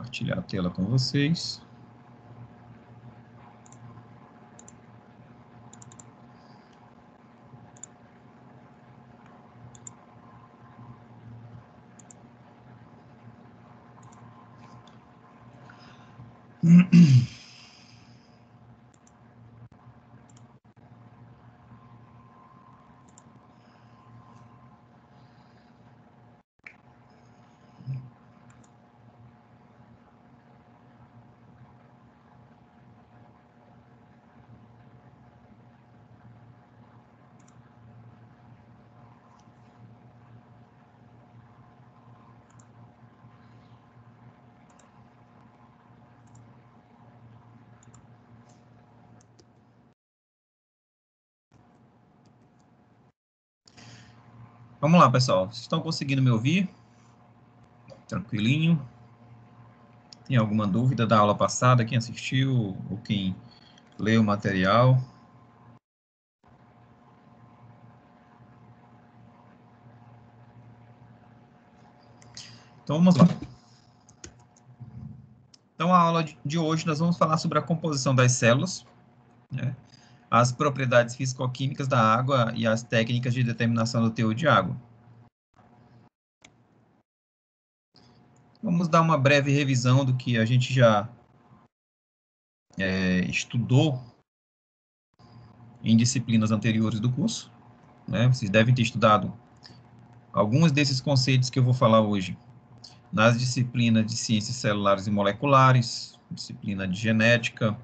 compartilhar a tela com vocês. Vamos lá, pessoal. Vocês estão conseguindo me ouvir? Tranquilinho? Tem alguma dúvida da aula passada? Quem assistiu ou quem leu o material? Então, vamos lá. Então, a aula de hoje nós vamos falar sobre a composição das células, né? As propriedades físico-químicas da água e as técnicas de determinação do teor de água. Vamos dar uma breve revisão do que a gente já estudou em disciplinas anteriores do curso, né? Vocês devem ter estudado alguns desses conceitos que eu vou falar hoje nas disciplinas de ciências celulares e moleculares, disciplina de genética,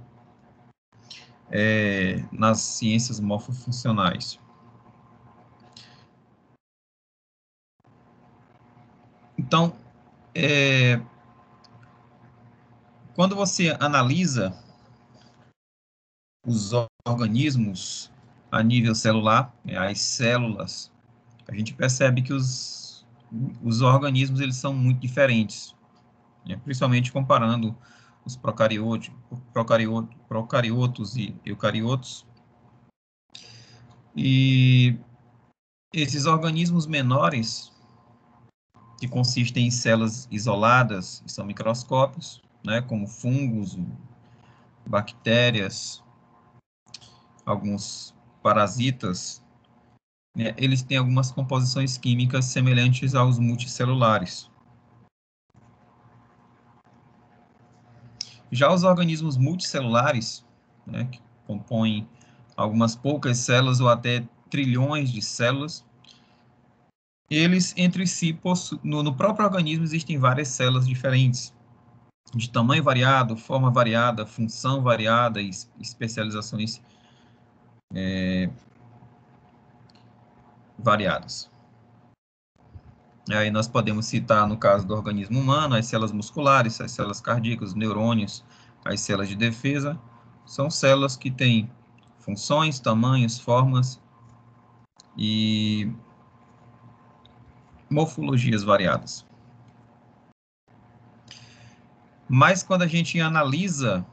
nas ciências morfofuncionais. Então, quando você analisa os organismos a nível celular, as células, a gente percebe que os organismos eles são muito diferentes, né? Principalmente comparando os procariotos e eucariotos. E esses organismos menores, que consistem em células isoladas, são microscópios, né, como fungos, bactérias, alguns parasitas, né, eles têm algumas composições químicas semelhantes aos multicelulares. Já os organismos multicelulares, né, que compõem algumas poucas células ou até trilhões de células, eles entre si, no próprio organismo existem várias células diferentes, de tamanho variado, forma variada, função variada e especializações variadas. Aí nós podemos citar, no caso do organismo humano, as células musculares, as células cardíacas, os neurônios, as células de defesa, são células que têm funções, tamanhos, formas e morfologias variadas. Mas quando a gente analisa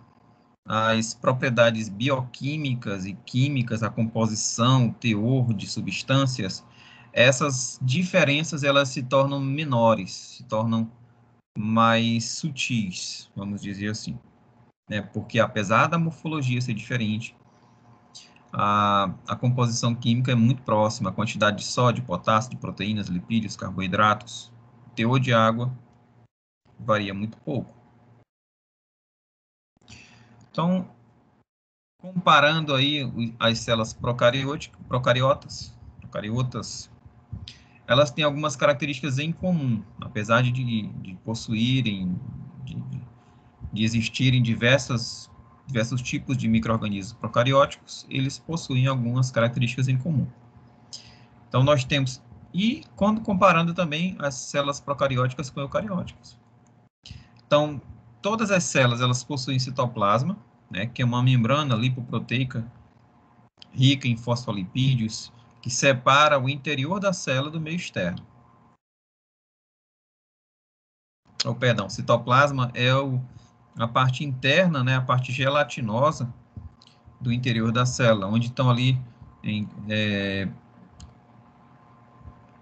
as propriedades bioquímicas e químicas, a composição, o teor de substâncias, essas diferenças elas se tornam menores, se tornam mais sutis, vamos dizer assim, né? Porque apesar da morfologia ser diferente, a composição química é muito próxima, a quantidade de sódio, potássio, de proteínas, lipídios, carboidratos, o teor de água varia muito pouco. Então, comparando aí as células procariotas, elas têm algumas características em comum, apesar de possuírem, de existirem diversos tipos de micro-organismos procarióticos, eles possuem algumas características em comum. Então, nós temos, e quando comparando também as células procarióticas com eucarióticas. Então, todas as células, elas possuem citoplasma, né, que é uma membrana lipoproteica rica em fosfolipídios, que separa o interior da célula do meio externo. Perdão, citoplasma é a parte interna, né, a parte gelatinosa do interior da célula, onde estão ali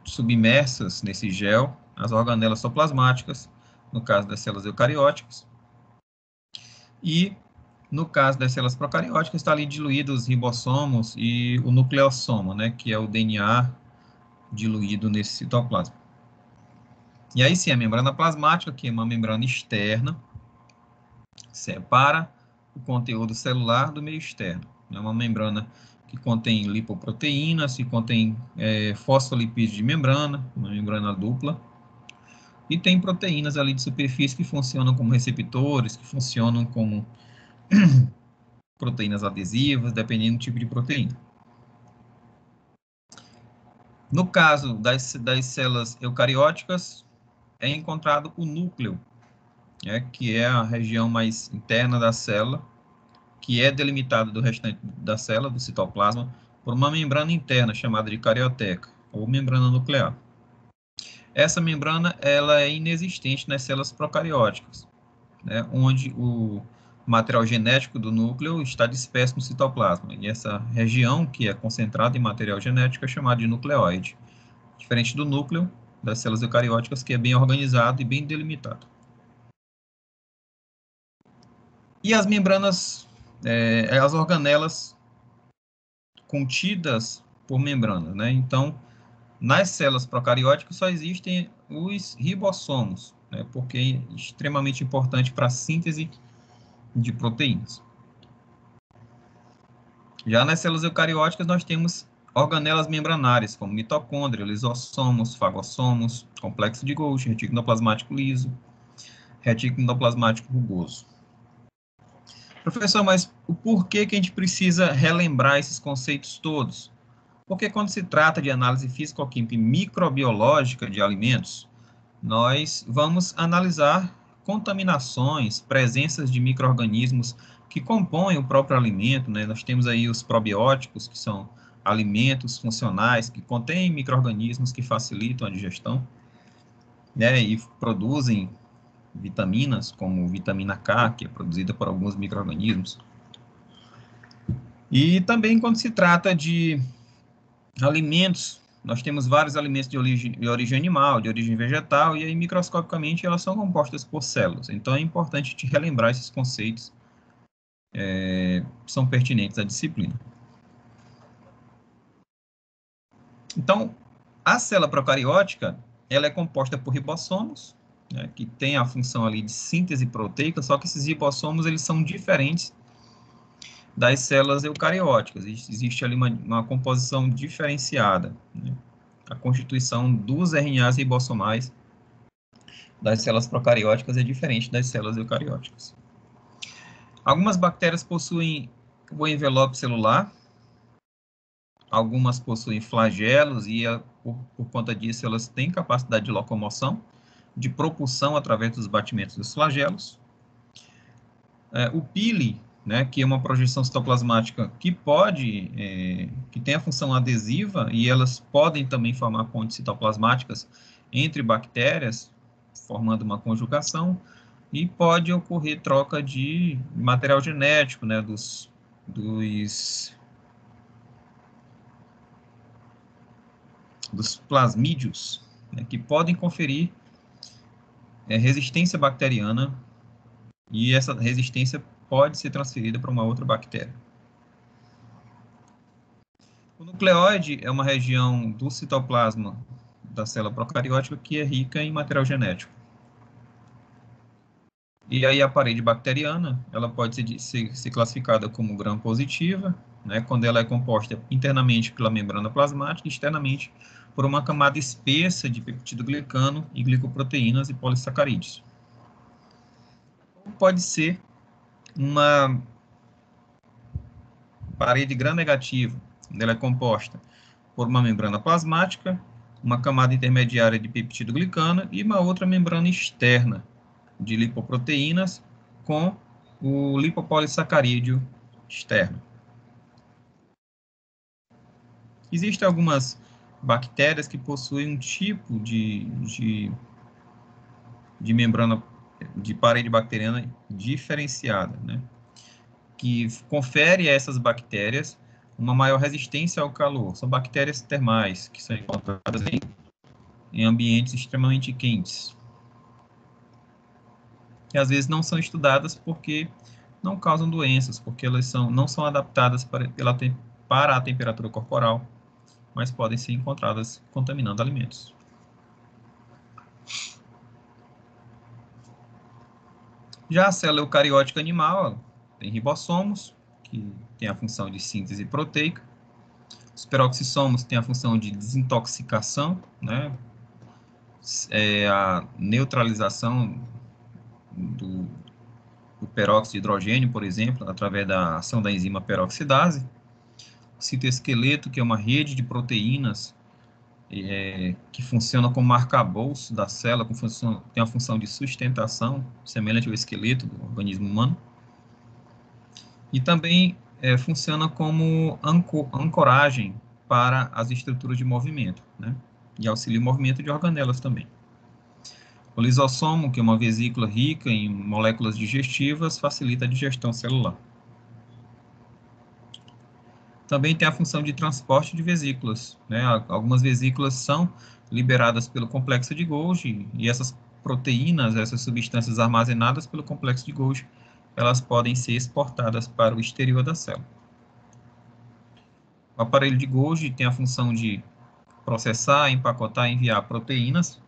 submersas nesse gel as organelas citoplasmáticas, no caso das células eucarióticas, e no caso das células procarióticas, está ali diluído os ribossomos e o nucleossoma, né, que é o DNA diluído nesse citoplasma. E aí sim, a membrana plasmática, que é uma membrana externa, separa o conteúdo celular do meio externo. É uma membrana que contém lipoproteínas, que contém fosfolipídios de membrana, uma membrana dupla, e tem proteínas ali de superfície que funcionam como receptores, que funcionam como proteínas adesivas, dependendo do tipo de proteína. No caso das células eucarióticas, é encontrado o núcleo, que é a região mais interna da célula, que é delimitada do restante da célula, do citoplasma, por uma membrana interna chamada de carioteca, ou membrana nuclear. Essa membrana ela é inexistente nas células procarióticas, né, onde o material genético do núcleo está disperso no citoplasma. E essa região, que é concentrada em material genético, é chamada de nucleóide. Diferente do núcleo das células eucarióticas, que é bem organizado e bem delimitado. E as membranas, as organelas contidas por membranas, né? Então, nas células procarióticas só existem os ribossomos, né? Porque é extremamente importante para a síntese de proteínas. Já nas células eucarióticas nós temos organelas membranárias, como mitocôndria, lisossomos, fagossomos, complexo de Golgi, retículo endoplasmático liso, retículo endoplasmático rugoso. Professor, mas o porquê que a gente precisa relembrar esses conceitos todos? Porque quando se trata de análise físico-química e microbiológica de alimentos, nós vamos analisar contaminações, presenças de micro-organismos que compõem o próprio alimento, né? Nós temos aí os probióticos, que são alimentos funcionais, que contêm micro-organismos que facilitam a digestão, né? E produzem vitaminas, como vitamina K, que é produzida por alguns micro-organismos. E também quando se trata de alimentos, nós temos vários alimentos de origem animal, de origem vegetal, e aí microscopicamente elas são compostas por células. Então é importante te relembrar esses conceitos que são pertinentes à disciplina. Então, a célula procariótica, ela é composta por ribossomos, né, que tem a função ali de síntese proteica, só que esses ribossomos, eles são diferentes das células eucarióticas. Existe ali uma composição diferenciada, né? A constituição dos RNAs ribossomais das células procarióticas é diferente das células eucarióticas. Algumas bactérias possuem o envelope celular, algumas possuem flagelos e, por conta disso, elas têm capacidade de locomoção, de propulsão através dos batimentos dos flagelos. O pili, né, que é uma projeção citoplasmática que que tem a função adesiva, e elas podem também formar pontes citoplasmáticas entre bactérias, formando uma conjugação, e pode ocorrer troca de material genético, né, dos plasmídios, né, que podem conferir resistência bacteriana, e essa resistência pode ser transferida para uma outra bactéria. O nucleóide é uma região do citoplasma da célula procariótica que é rica em material genético. E aí a parede bacteriana, ela pode ser classificada como gram-positiva, né, quando ela é composta internamente pela membrana plasmática e externamente por uma camada espessa de peptidoglicano e glicoproteínas e polissacarídeos. Ou pode ser uma parede gram-negativa, quando ela é composta por uma membrana plasmática, uma camada intermediária de peptidoglicano e uma outra membrana externa de lipoproteínas com o lipopolissacarídeo externo. Existem algumas bactérias que possuem um tipo de membrana de parede bacteriana diferenciada, né, que confere a essas bactérias uma maior resistência ao calor. São bactérias termais, que são encontradas em ambientes extremamente quentes. que às vezes não são estudadas porque não causam doenças, porque elas não são adaptadas para a temperatura corporal, mas podem ser encontradas contaminando alimentos. Já a célula eucariótica animal tem ribossomos, que tem a função de síntese proteica. Os peroxissomos têm a função de desintoxicação, né? A neutralização do peróxido de hidrogênio, por exemplo, através da ação da enzima peroxidase. O citoesqueleto, que é uma rede de proteínas que funciona como arcabouço da célula, tem a função de sustentação, semelhante ao esqueleto do organismo humano. E também funciona como ancoragem para as estruturas de movimento, né? E auxilia o movimento de organelas também. O lisossomo, que é uma vesícula rica em moléculas digestivas, facilita a digestão celular. Também tem a função de transporte de vesículas, né? Algumas vesículas são liberadas pelo complexo de Golgi, e essas proteínas, essas substâncias armazenadas pelo complexo de Golgi, elas podem ser exportadas para o exterior da célula. O aparelho de Golgi tem a função de processar, empacotar e enviar proteínas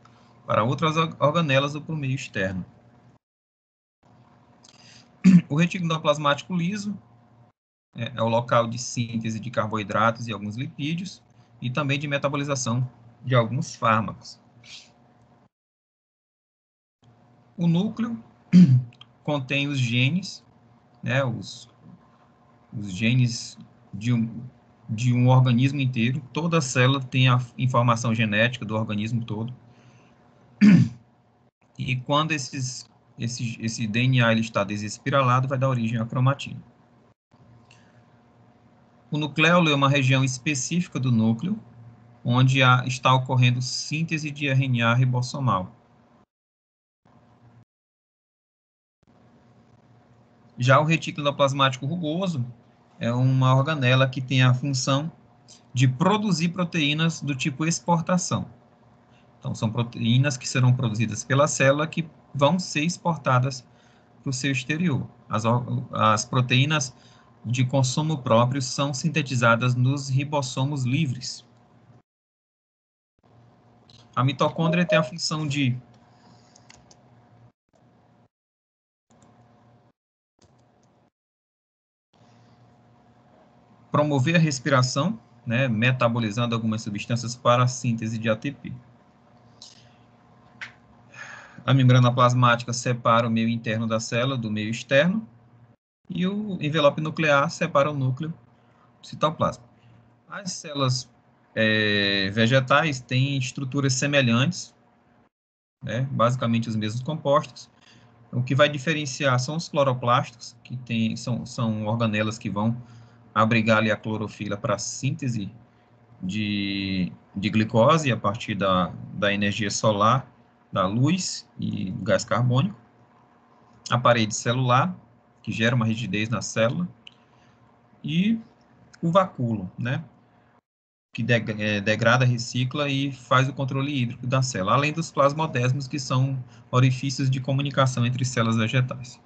para outras organelas ou para o meio externo. O retículo endoplasmático liso é o local de síntese de carboidratos e alguns lipídios, e também de metabolização de alguns fármacos. O núcleo contém os genes, né, os genes de um organismo inteiro. Toda célula tem a informação genética do organismo todo. E quando esse DNA ele está desespiralado, vai dar origem à cromatina. O nucleolo é uma região específica do núcleo, onde está ocorrendo síntese de RNA ribossomal. Já o retículo endoplasmático rugoso é uma organela que tem a função de produzir proteínas do tipo exportação. Então, são proteínas que serão produzidas pela célula que vão ser exportadas para o seu exterior. As proteínas de consumo próprio são sintetizadas nos ribossomos livres. A mitocôndria tem a função de promover a respiração, né, metabolizando algumas substâncias para a síntese de ATP. A membrana plasmática separa o meio interno da célula do meio externo, e o envelope nuclear separa o núcleo do citoplasma. As células vegetais têm estruturas semelhantes, né, basicamente os mesmos compostos. O que vai diferenciar são os cloroplastos, que são organelas que vão abrigar ali a clorofila para a síntese de glicose a partir da energia solar, da luz e gás carbônico. A parede celular, que gera uma rigidez na célula, e o vacúolo, né, que degrada, recicla e faz o controle hídrico da célula, além dos plasmodesmos, que são orifícios de comunicação entre células vegetais.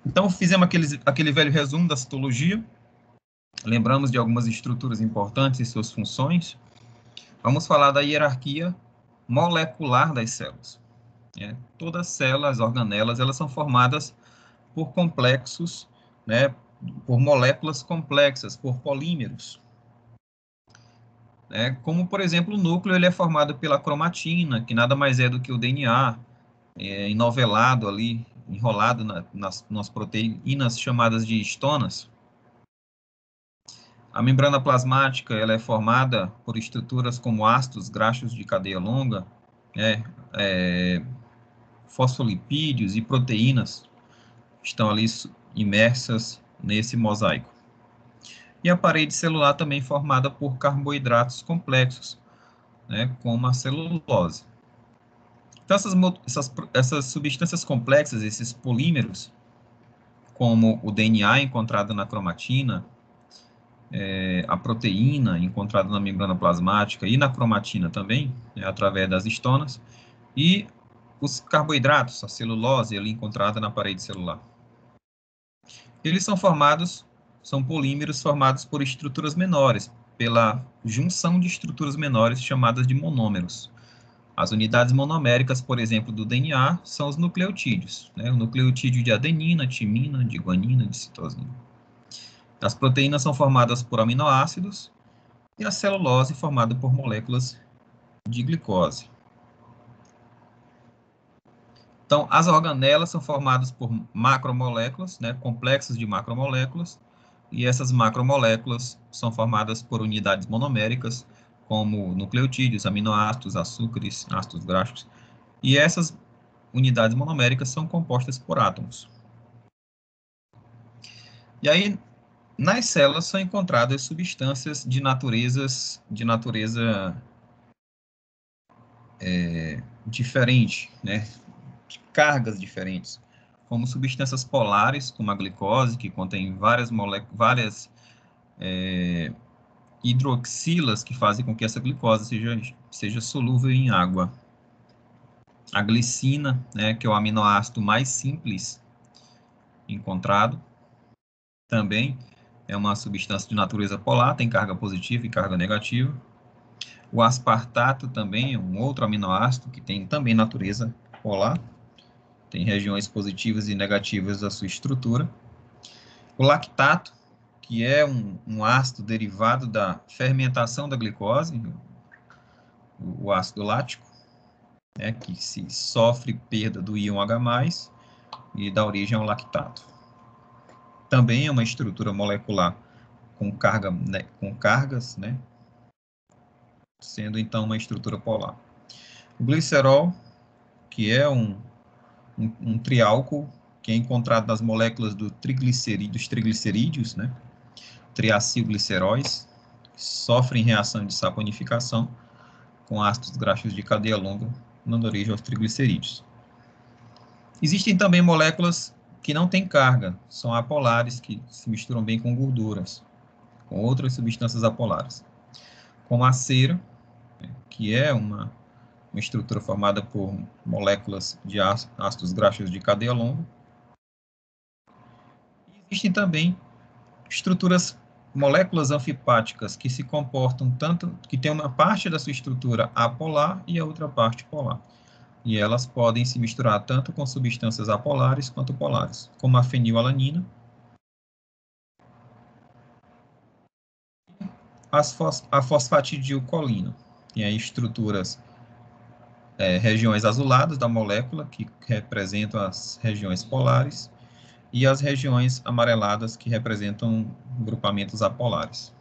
Então, fizemos aquele velho resumo da citologia, lembramos de algumas estruturas importantes e suas funções. Vamos falar da hierarquia molecular das células. Todas as células, as organelas, elas são formadas por complexos, né, por moléculas complexas, por polímeros. Como, por exemplo, o núcleo ele é formado pela cromatina, que nada mais é do que o DNA, enovelado ali, enrolado nas proteínas chamadas de histonas. A membrana plasmática ela é formada por estruturas como ácidos graxos de cadeia longa, fosfolipídios e proteínas estão ali imersas nesse mosaico. E a parede celular também formada por carboidratos complexos, né, como a celulose. Então, essas substâncias complexas, esses polímeros, como o DNA encontrado na cromatina, a proteína encontrada na membrana plasmática e na cromatina também, através das histonas, e Os carboidratos, a celulose ali encontrada na parede celular. Eles são polímeros formados por estruturas menores, pela junção de estruturas menores chamadas de monômeros. As unidades monoméricas, por exemplo, do DNA, são os nucleotídeos, né? O nucleotídeo de adenina, timina, de guanina, de citosina. As proteínas são formadas por aminoácidos e a celulose formada por moléculas de glicose. Então, as organelas são formadas por macromoléculas, né, complexos de macromoléculas, e essas macromoléculas são formadas por unidades monoméricas, como nucleotídeos, aminoácidos, açúcares, ácidos graxos, e essas unidades monoméricas são compostas por átomos. E aí, nas células são encontradas substâncias de natureza diferente, né, de cargas diferentes, como substâncias polares, como a glicose, que contém várias hidroxilas que fazem com que essa glicose seja solúvel em água. A glicina, né, que é o aminoácido mais simples encontrado, também é uma substância de natureza polar, tem carga positiva e carga negativa. O aspartato também é um outro aminoácido que tem também natureza polar, tem regiões positivas e negativas da sua estrutura. O lactato, que é um ácido derivado da fermentação da glicose, o ácido lático, né, que se sofre perda do íon H+, e dá origem ao lactato. Também é uma estrutura molecular com cargas, né, sendo então uma estrutura polar. O glicerol, que é um triálcool, que é encontrado nas moléculas dos triglicerídeos, né, triacilgliceróis, sofrem reação de saponificação com ácidos graxos de cadeia longa, dando origem aos triglicerídeos. Existem também moléculas que não têm carga, são apolares, que se misturam bem com gorduras, com outras substâncias apolares, como a cera, que é uma estrutura formada por moléculas de ácidos graxos de cadeia longa. Existem também moléculas anfipáticas que se comportam que tem uma parte da sua estrutura apolar e a outra parte polar. E elas podem se misturar tanto com substâncias apolares quanto polares, como a fenilalanina, a fosfatidilcolina, que é regiões azuladas da molécula, que representam as regiões polares, e as regiões amareladas, que representam grupamentos apolares.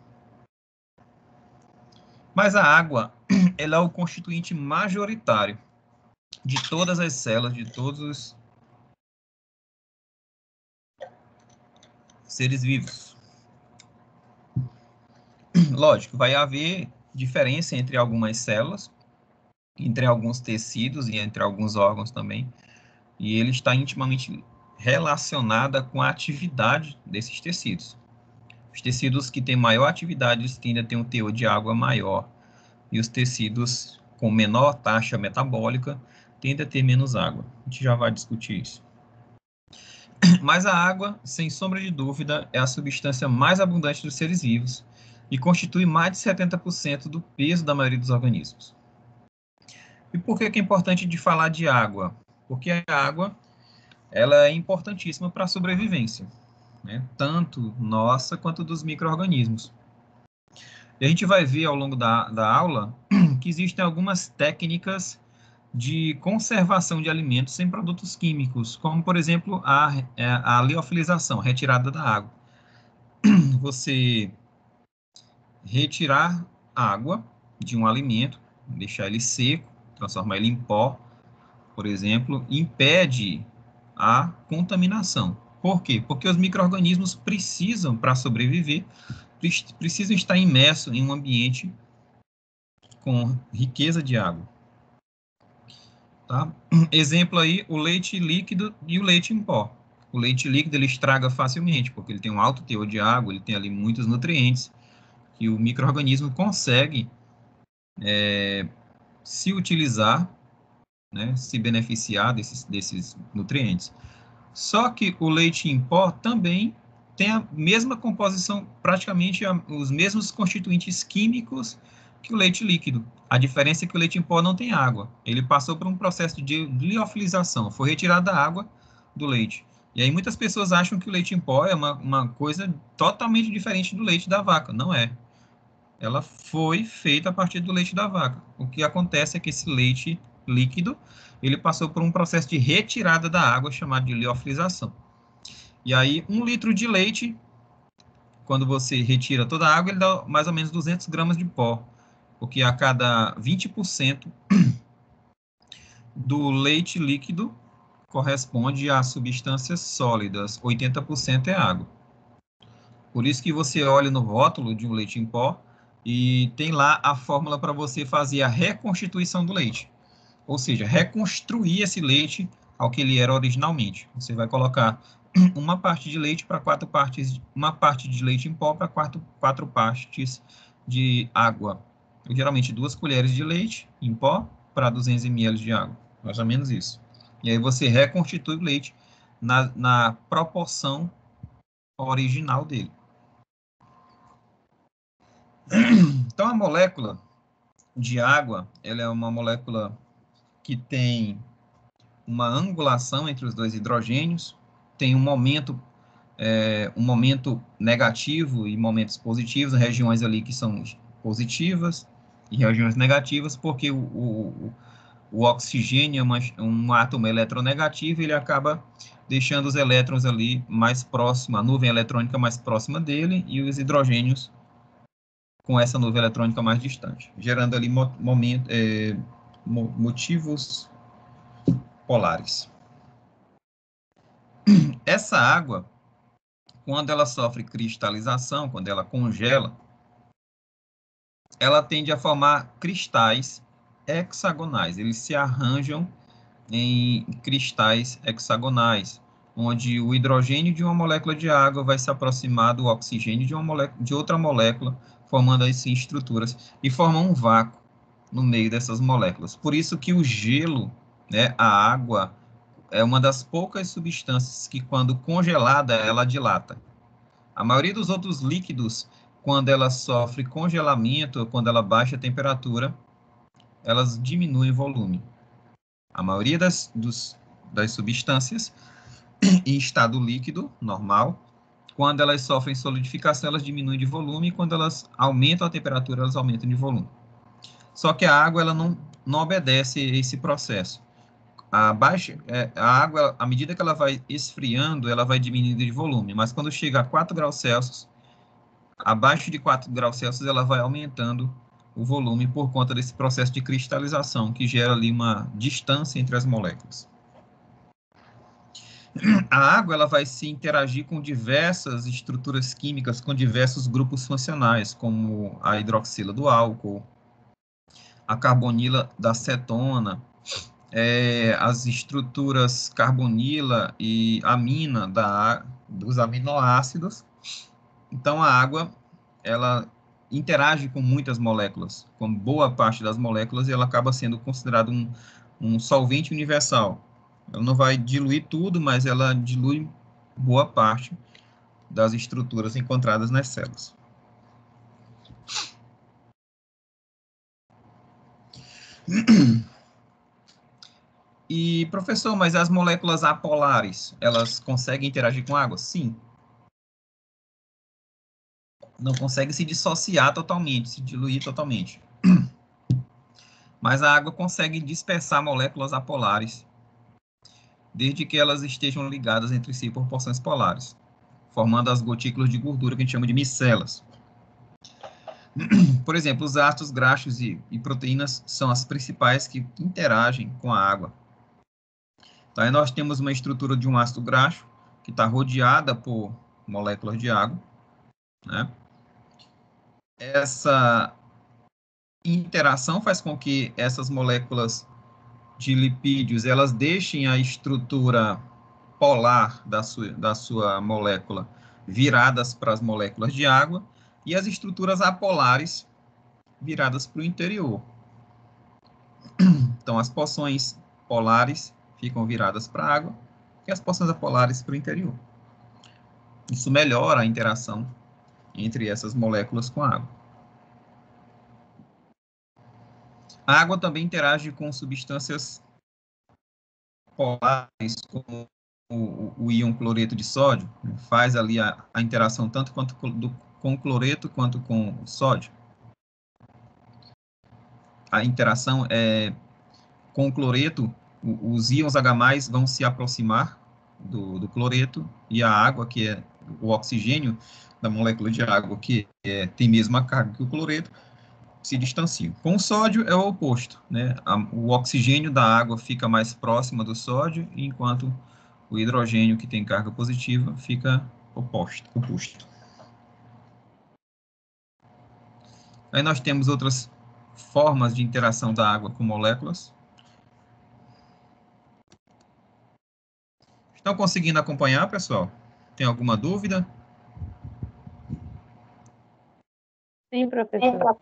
Mas a água, ela é o constituinte majoritário de todas as células, de todos os seres vivos. Lógico, vai haver diferença entre algumas células, entre alguns tecidos e entre alguns órgãos também, e ele está intimamente relacionada com a atividade desses tecidos. Os tecidos que têm maior atividade tendem a ter um teor de água maior, e os tecidos com menor taxa metabólica tendem a ter menos água. A gente já vai discutir isso. Mas a água, sem sombra de dúvida, é a substância mais abundante dos seres vivos e constitui mais de 70% do peso da maioria dos organismos. E por que é importante de falar de água? Porque a água, ela é importantíssima para a sobrevivência, né? Tanto nossa quanto dos micro-organismos. E a gente vai ver ao longo da aula que existem algumas técnicas de conservação de alimentos sem produtos químicos, como, por exemplo, a liofilização, retirada da água. Você retirar água de um alimento, deixar ele seco, transformar ele em pó, por exemplo, impede a contaminação. Por quê? Porque os micro-organismos precisam, para sobreviver, precisam estar imersos em um ambiente com riqueza de água. Tá? Exemplo aí, o leite líquido e o leite em pó. O leite líquido ele estraga facilmente, porque ele tem um alto teor de água, ele tem ali muitos nutrientes, que o micro-organismo consegue se utilizar né, se beneficiar desses nutrientes. Só que o leite em pó também tem a mesma composição, praticamente os mesmos constituintes químicos que o leite líquido. A diferença é que o leite em pó não tem água. Ele passou por um processo de liofilização, foi retirada a água do leite. E aí muitas pessoas acham que o leite em pó é uma coisa totalmente diferente do leite da vaca. Não é. Ela foi feita a partir do leite da vaca. O que acontece é que esse leite líquido, ele passou por um processo de retirada da água, chamado de liofilização. E aí, 1 litro de leite, quando você retira toda a água, ele dá mais ou menos 200 gramas de pó, porque a cada 20% do leite líquido corresponde a substâncias sólidas, 80% é água. Por isso que você olha no rótulo de um leite em pó e tem lá a fórmula para você fazer a reconstituição do leite. Ou seja, reconstruir esse leite ao que ele era originalmente. Você vai colocar uma parte de leite para 4 partes, uma parte de leite em pó para 4 partes de água. Geralmente 2 colheres de leite em pó para 200 ml de água. Mais ou menos isso. E aí você reconstitui o leite na proporção original dele. Então, a molécula de água, ela é uma molécula que tem uma angulação entre os dois hidrogênios, tem um momento negativo e momentos positivos, regiões ali que são positivas e regiões negativas, porque o oxigênio é um átomo eletronegativo, ele acaba deixando os elétrons ali mais próximo, a nuvem eletrônica mais próxima dele, e os hidrogênios com essa nuvem eletrônica mais distante, gerando ali motivos polares. Essa água, quando ela sofre cristalização, quando ela congela, ela tende a formar cristais hexagonais. Eles se arranjam em cristais hexagonais, onde o hidrogênio de uma molécula de água vai se aproximar do oxigênio de outra molécula, formando assim estruturas, e forma um vácuo no meio dessas moléculas. Por isso que o gelo, né, a água, é uma das poucas substâncias que, quando congelada, ela dilata. A maioria dos outros líquidos, quando ela sofre congelamento, quando ela baixa a temperatura, elas diminuem o volume. A maioria das substâncias em estado líquido, normal, quando elas sofrem solidificação, elas diminuem de volume, e quando elas aumentam a temperatura, elas aumentam de volume. Só que a água, ela não obedece a esse processo. A água, à medida que ela vai esfriando, ela vai diminuindo de volume, mas quando chega a 4 graus Celsius, abaixo de 4 graus Celsius, ela vai aumentando o volume por conta desse processo de cristalização, que gera ali uma distância entre as moléculas. A água, ela vai se interagir com diversas estruturas químicas, com diversos grupos funcionais, como a hidroxila do álcool, a carbonila da cetona, as estruturas carbonila e amina dos aminoácidos. Então, a água, ela interage com muitas moléculas, com boa parte das moléculas, e ela acaba sendo considerada um solvente universal. Ela não vai diluir tudo, mas ela dilui boa parte das estruturas encontradas nas células. E, professor, mas as moléculas apolares, elas conseguem interagir com água? Sim. Não consegue se dissociar totalmente, se diluir totalmente. Mas a água consegue dispersar moléculas apolares, desde que elas estejam ligadas entre si por porções polares, formando as gotículas de gordura que a gente chama de micelas. Por exemplo, os ácidos graxos e proteínas são as principais que interagem com a água. Então, aí nós temos uma estrutura de um ácido graxo que está rodeada por moléculas de água, né? Essa interação faz com que essas moléculas de lipídios, elas deixem a estrutura polar da sua molécula viradas para as moléculas de água, e as estruturas apolares viradas para o interior. Então, as porções polares ficam viradas para a água e as porções apolares para o interior. Isso melhora a interação entre essas moléculas com a água. A água também interage com substâncias polares, como o íon cloreto de sódio, né? Faz ali a interação tanto quanto com o cloreto quanto com o sódio. A interação com o cloreto, os íons H+, vão se aproximar do cloreto, e a água, que é o oxigênio da molécula de água, que tem mesma carga que o cloreto, se distanciam. Com o sódio é o oposto, né? O oxigênio da água fica mais próximo do sódio, enquanto o hidrogênio, que tem carga positiva, fica oposto. Aí nós temos outras formas de interação da água com moléculas. Estão conseguindo acompanhar, pessoal? Tem alguma dúvida? Sim, professor.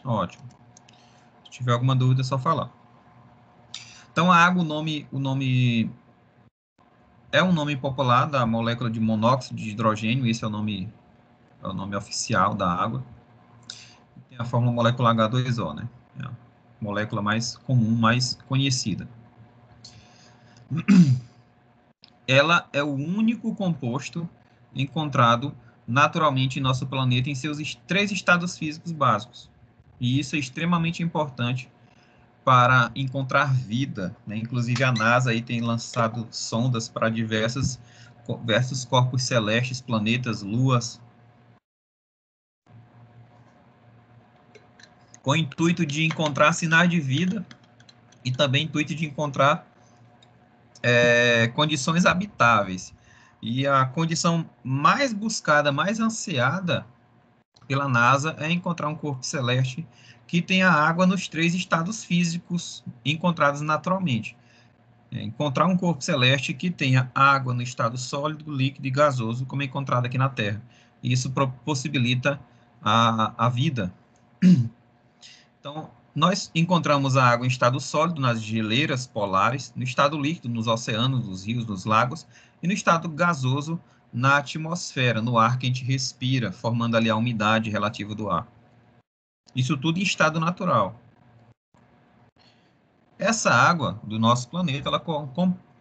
Ótimo. Se tiver alguma dúvida, é só falar. Então, a água, o nome é um nome popular da molécula de monóxido de hidrogênio, esse é o nome oficial da água. Tem a fórmula molecular H2O, né? É a molécula mais comum, mais conhecida. Ela é o único composto encontrado naturalmente em nosso planeta em seus 3 estados físicos básicos. E isso é extremamente importante para encontrar vida, né? Inclusive a NASA aí tem lançado sondas para diversos corpos celestes, planetas, luas, com o intuito de encontrar sinais de vida e também intuito de encontrar condições habitáveis. E a condição mais buscada, mais ansiada pela NASA é encontrar um corpo celeste que tenha água nos 3 estados físicos encontrados naturalmente. Encontrar um corpo celeste que tenha água no estado sólido, líquido e gasoso, como é encontrado aqui na Terra. E isso possibilita a vida. Então, nós encontramos a água em estado sólido nas geleiras polares, no estado líquido nos oceanos, nos rios, nos lagos, e no estado gasoso na atmosfera, no ar que a gente respira, formando ali a umidade relativa do ar. Isso tudo em estado natural. Essa água do nosso planeta,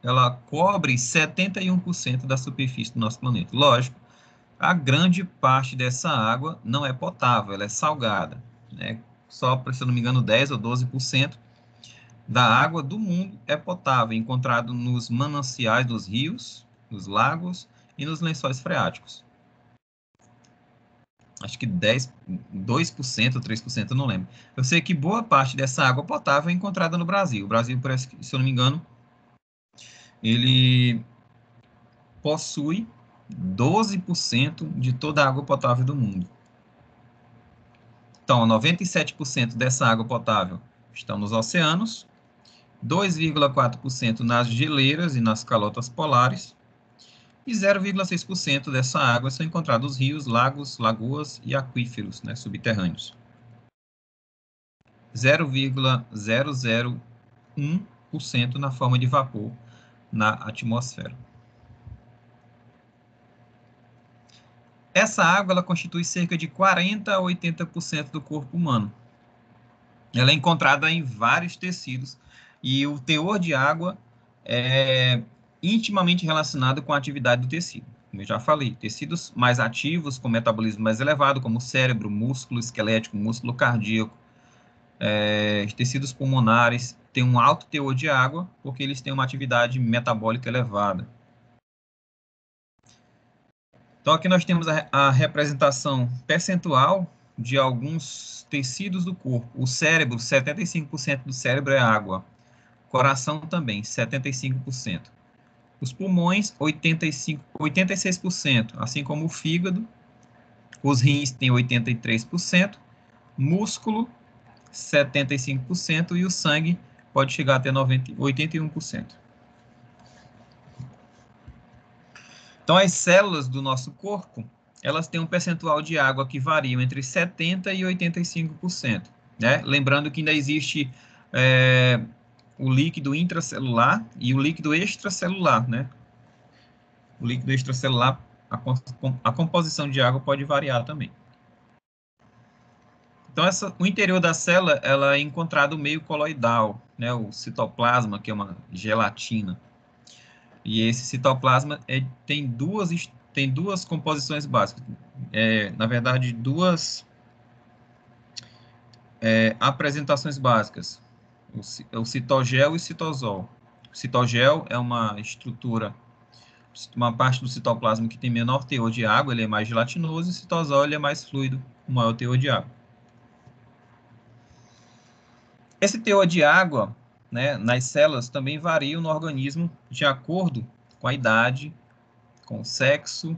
ela cobre 71% da superfície do nosso planeta. Lógico, a grande parte dessa água não é potável, ela é salgada, né? Só, se eu não me engano, 10 ou 12% da água do mundo é potável, encontrado nos mananciais dos rios, nos lagos e nos lençóis freáticos. Acho que 2% ou 3%, eu não lembro. Eu sei que boa parte dessa água potável é encontrada no Brasil. O Brasil, parece que, se eu não me engano, ele possui 12% de toda a água potável do mundo. Então, 97% dessa água potável estão nos oceanos, 2,4% nas geleiras e nas calotas polares, e 0,6% dessa água são encontrados nos rios, lagos, lagoas e aquíferos, né, subterrâneos. 0,001% na forma de vapor na atmosfera. Essa água ela constitui cerca de 40% a 80% do corpo humano. Ela é encontrada em vários tecidos e o teor de água é intimamente relacionado com a atividade do tecido. Como eu já falei, tecidos mais ativos, com metabolismo mais elevado, como o cérebro, músculo esquelético, músculo cardíaco, tecidos pulmonares, têm um alto teor de água, porque eles têm uma atividade metabólica elevada. Então, aqui nós temos a representação percentual de alguns tecidos do corpo. O cérebro, 75% do cérebro é água. Coração também, 75%. Os pulmões, 86%, assim como o fígado. Os rins têm 83%. Músculo, 75%. E o sangue pode chegar até 81%. Então, as células do nosso corpo, elas têm um percentual de água que varia entre 70% e 85%. Né? Lembrando que ainda existe o líquido intracelular e o líquido extracelular, né? O líquido extracelular, a composição de água pode variar também. Então, o interior da célula, ela é encontrado meio coloidal, né? O citoplasma, que é uma gelatina. E esse citoplasma tem duas composições básicas. Na verdade, duas apresentações básicas. O citogel e o citosol. O citogel é uma estrutura, uma parte do citoplasma que tem menor teor de água, ele é mais gelatinoso, e o citosol ele é mais fluido, com maior teor de água. Esse teor de água, né, nas células também varia no organismo de acordo com a idade, com o sexo,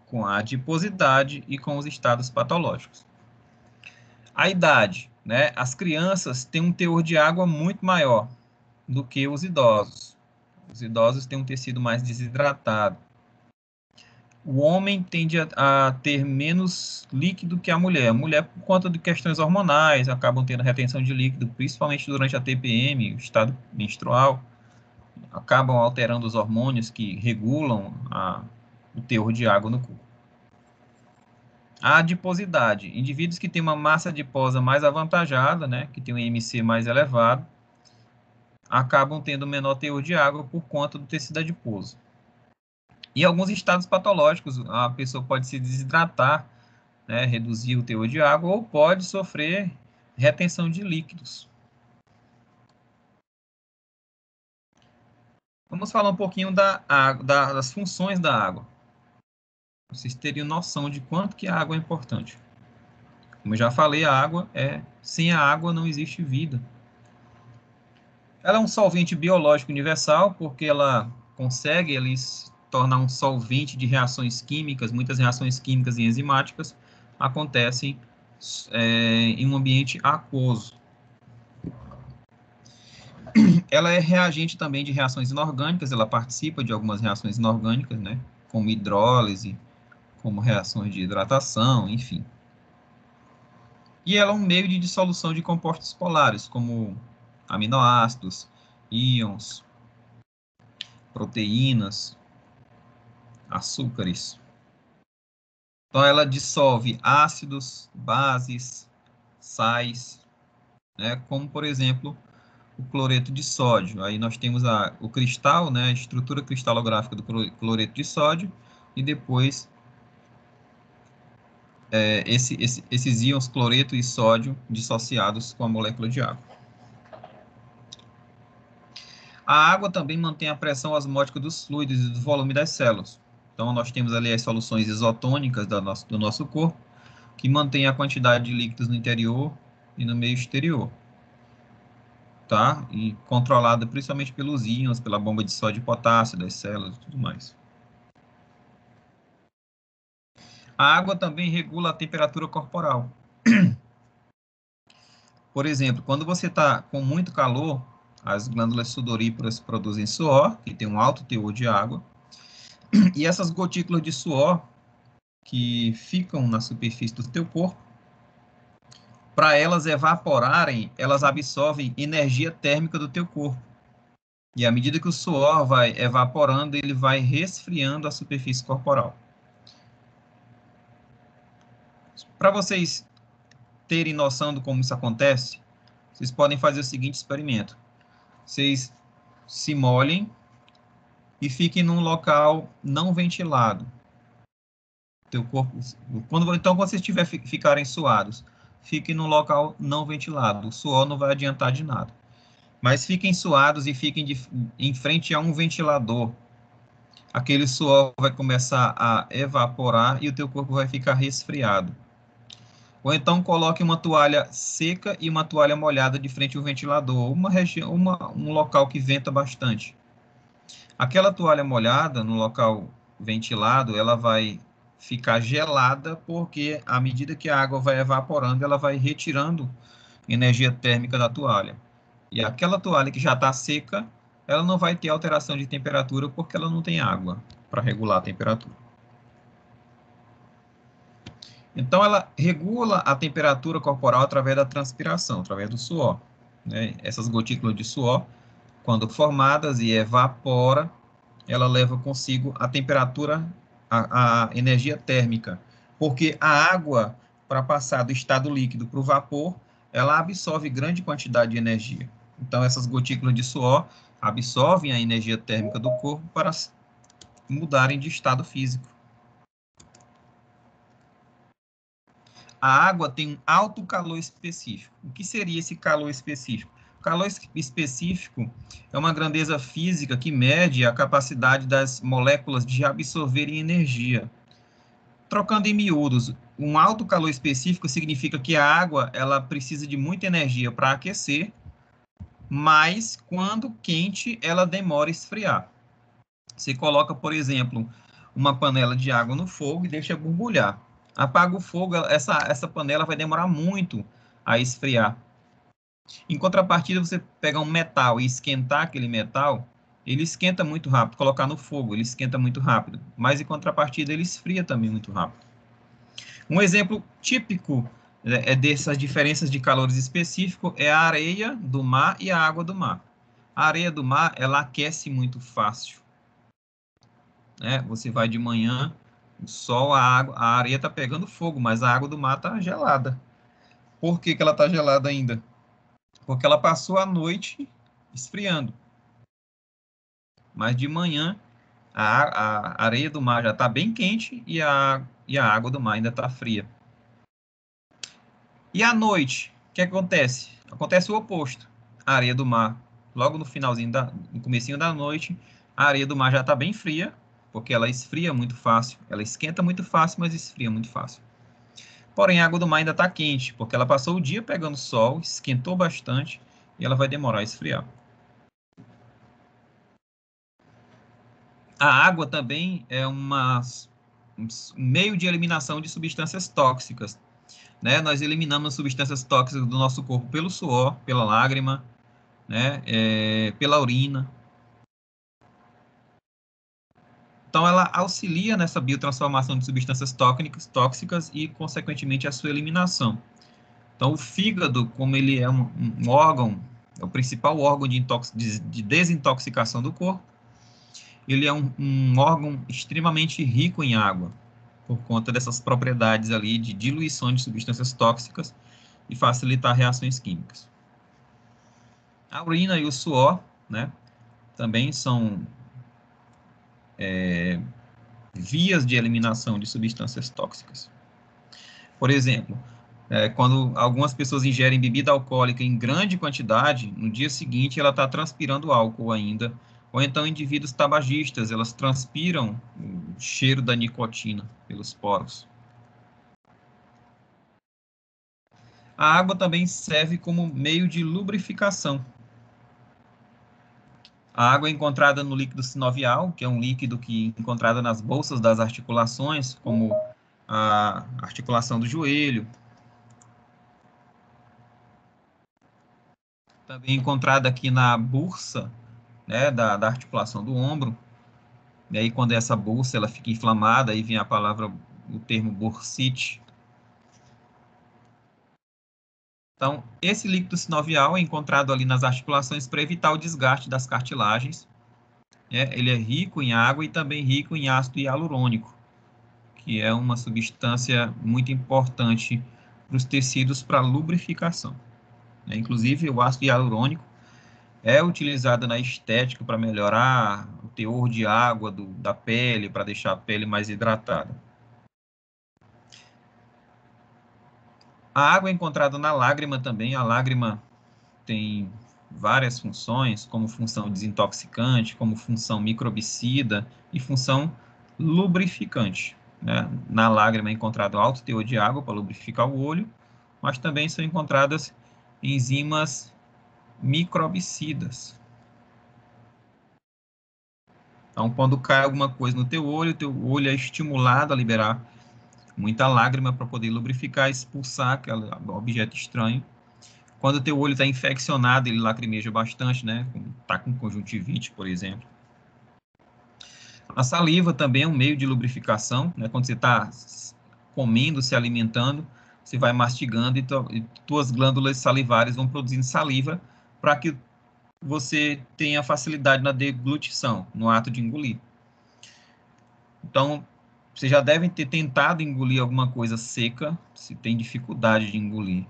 com a adiposidade e com os estados patológicos. A idade, né, as crianças têm um teor de água muito maior do que os idosos. Os idosos têm um tecido mais desidratado. O homem tende a ter menos líquido que a mulher. A mulher, por conta de questões hormonais, acabam tendo retenção de líquido, principalmente durante a TPM, o estado menstrual, acabam alterando os hormônios que regulam o teor de água no corpo. A adiposidade. Indivíduos que têm uma massa adiposa mais avantajada, né, que tem um IMC mais elevado, acabam tendo menor teor de água por conta do tecido adiposo. Em alguns estados patológicos, a pessoa pode se desidratar, né, reduzir o teor de água, ou pode sofrer retenção de líquidos. Vamos falar um pouquinho das funções da água. Vocês teriam noção de quanto que a água é importante. Como eu já falei, sem a água não existe vida. Ela é um solvente biológico universal, porque ela consegue tornar um solvente de reações químicas. Muitas reações químicas e enzimáticas acontecem em um ambiente aquoso. Ela é reagente também de reações inorgânicas, ela participa de algumas reações inorgânicas, né, como hidrólise, como reações de hidratação, enfim. E ela é um meio de dissolução de compostos polares, como aminoácidos, íons, proteínas, açúcares. Então, ela dissolve ácidos, bases, sais, né, como, por exemplo, o cloreto de sódio. Aí nós temos o cristal, né, a estrutura cristalográfica do cloreto de sódio, e depois esses íons cloreto e sódio dissociados com a molécula de água. A água também mantém a pressão osmótica dos fluidos e do volume das células. Então, nós temos ali as soluções isotônicas do nosso corpo, que mantém a quantidade de líquidos no interior e no meio exterior. Tá? E controlada principalmente pelos íons, pela bomba de sódio e potássio das células e tudo mais. A água também regula a temperatura corporal. Por exemplo, quando você está com muito calor, as glândulas sudoríparas produzem suor, que tem um alto teor de água, e essas gotículas de suor que ficam na superfície do teu corpo, para elas evaporarem, elas absorvem energia térmica do teu corpo. E à medida que o suor vai evaporando, ele vai resfriando a superfície corporal. Para vocês terem noção de como isso acontece, vocês podem fazer o seguinte experimento. Vocês se molhem e fiquem num local não ventilado. Teu corpo, quando vocês ficarem suados, fiquem num local não ventilado. O suor não vai adiantar de nada. Mas fiquem suados e fiquem em frente a um ventilador. Aquele suor vai começar a evaporar e o teu corpo vai ficar resfriado. Ou então coloque uma toalha seca e uma toalha molhada de frente ao ventilador, um local que venta bastante. Aquela toalha molhada no local ventilado, ela vai ficar gelada, porque à medida que a água vai evaporando, ela vai retirando energia térmica da toalha. E aquela toalha que já está seca, ela não vai ter alteração de temperatura, porque ela não tem água para regular a temperatura. Então, ela regula a temperatura corporal através da transpiração, através do suor. né? Essas gotículas de suor, quando formadas e evapora, ela leva consigo a temperatura, a energia térmica, porque a água, para passar do estado líquido para o vapor, ela absorve grande quantidade de energia. Então, essas gotículas de suor absorvem a energia térmica do corpo para mudarem de estado físico. A água tem um alto calor específico. O que seria esse calor específico? O calor específico é uma grandeza física que mede a capacidade das moléculas de absorverem energia. Trocando em miúdos, um alto calor específico significa que a água ela precisa de muita energia para aquecer, mas quando quente, ela demora a esfriar. Você coloca, por exemplo, uma panela de água no fogo e deixa borbulhar. Apaga o fogo, essa panela vai demorar muito a esfriar. Em contrapartida, você pega um metal e esquentar aquele metal, ele esquenta muito rápido. Colocar no fogo, ele esquenta muito rápido. Mas, em contrapartida, ele esfria também muito rápido. Um exemplo típico dessas diferenças de calores específicos é a areia do mar e a água do mar. A areia do mar, ela aquece muito fácil. Né? Você vai de manhã, o sol, a areia está pegando fogo, mas a água do mar está gelada. Por que ela está gelada ainda? Porque ela passou a noite esfriando. Mas de manhã, a areia do mar já está bem quente e a água do mar ainda está fria. E à noite, o que acontece? Acontece o oposto. A areia do mar, logo no finalzinho, no comecinho da noite, a areia do mar já está bem fria, porque ela esfria muito fácil. Ela esquenta muito fácil, mas esfria muito fácil. Porém, a água do mar ainda está quente, porque ela passou o dia pegando sol, esquentou bastante, e ela vai demorar a esfriar. A água também é um meio de eliminação de substâncias tóxicas. Né? Nós eliminamos substâncias tóxicas do nosso corpo pelo suor, pela lágrima, né? Pela urina. Então, ela auxilia nessa biotransformação de substâncias tóxicas e, consequentemente, a sua eliminação. Então, o fígado, como ele é um órgão, é o principal órgão de desintoxicação do corpo, ele é um órgão extremamente rico em água, por conta dessas propriedades ali de diluição de substâncias tóxicas e facilitar reações químicas. A urina e o suor, né, também são vias de eliminação de substâncias tóxicas. Por exemplo, quando algumas pessoas ingerem bebida alcoólica em grande quantidade, no dia seguinte ela está transpirando álcool ainda, ou então indivíduos tabagistas, elas transpiram o cheiro da nicotina pelos poros. A água também serve como meio de lubrificação. A água é encontrada no líquido sinovial, que é um líquido que é encontrado nas bolsas das articulações, como a articulação do joelho. Também encontrada aqui na bursa, né, da articulação do ombro. E aí, quando essa bursa ela fica inflamada, aí vem o termo bursite. Então, esse líquido sinovial é encontrado ali nas articulações para evitar o desgaste das cartilagens. Ele é rico em água e também rico em ácido hialurônico, que é uma substância muito importante para os tecidos para lubrificação. Inclusive, o ácido hialurônico é utilizado na estética para melhorar o teor de água da pele, para deixar a pele mais hidratada. A água é encontrada na lágrima também. A lágrima tem várias funções, como função desintoxicante, como função microbicida e função lubrificante. Né? Na lágrima é encontrado alto teor de água para lubrificar o olho, mas também são encontradas enzimas microbicidas. Então, quando cai alguma coisa no teu olho é estimulado a liberar muita lágrima para poder lubrificar e expulsar aquele objeto estranho. Quando o teu olho está infeccionado, ele lacrimeja bastante, né? Está com conjuntivite, por exemplo. A saliva também é um meio de lubrificação, né? Quando você está comendo, se alimentando, você vai mastigando e tuas glândulas salivares vão produzindo saliva para que você tenha facilidade na deglutição, no ato de engolir. Então, vocês já devem ter tentado engolir alguma coisa seca, se tem dificuldade de engolir.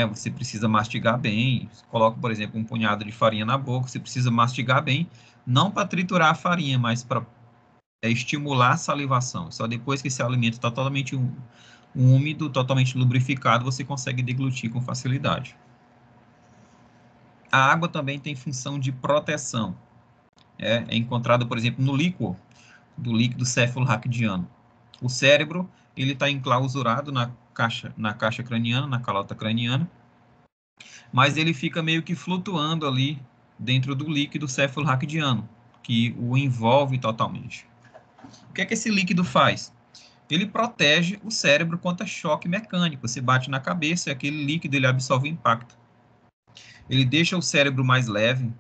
Você precisa mastigar bem, coloca, por exemplo, um punhado de farinha na boca, você precisa mastigar bem, não para triturar a farinha, mas para estimular a salivação. Só depois que esse alimento está totalmente úmido, totalmente lubrificado, você consegue deglutir com facilidade. A água também tem função de proteção. É encontrada, por exemplo, no líquor do líquido cefalorraquidiano. O cérebro, ele está enclausurado na caixa craniana, na calota craniana, mas ele fica meio que flutuando ali dentro do líquido cefalorraquidiano, que o envolve totalmente. O que é que esse líquido faz? Ele protege o cérebro contra choque mecânico. Você bate na cabeça e aquele líquido ele absorve o impacto. Ele deixa o cérebro mais leve.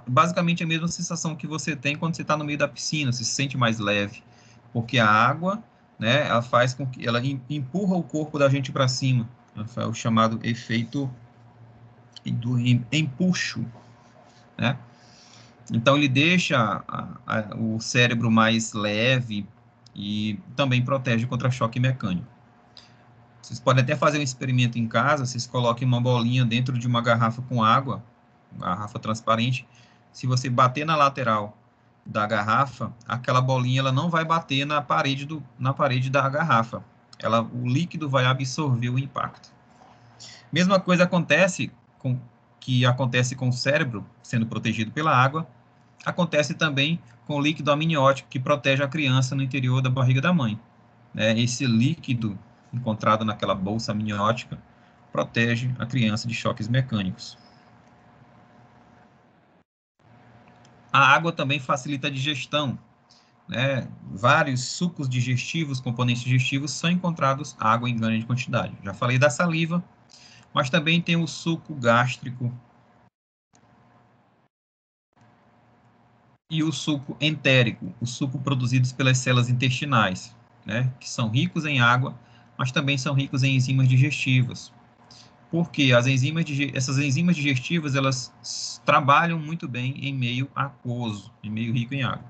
Basicamente a mesma sensação que você tem quando você está no meio da piscina, você se sente mais leve, porque a água, né, ela faz com que ela empurra o corpo da gente para cima, é o chamado efeito do empuxo, né? Então ele deixa o cérebro mais leve e também protege contra choque mecânico. Vocês podem até fazer um experimento em casa, vocês coloquem uma bolinha dentro de uma garrafa com água, garrafa transparente. Se você bater na lateral da garrafa, aquela bolinha ela não vai bater na parede da garrafa. O líquido vai absorver o impacto. Mesma coisa acontece com o cérebro sendo protegido pela água, acontece também com o líquido amniótico que protege a criança no interior da barriga da mãe. Esse líquido encontrado naquela bolsa amniótica protege a criança de choques mecânicos. A água também facilita a digestão, né? Vários sucos digestivos, componentes digestivos, são encontrados água em grande quantidade. Já falei da saliva, mas também tem o suco gástrico e o suco entérico, o suco produzidos pelas células intestinais, né? Que são ricos em água, mas também são ricos em enzimas digestivas. Porque essas enzimas digestivas, elas trabalham muito bem em meio aquoso, em meio rico em água.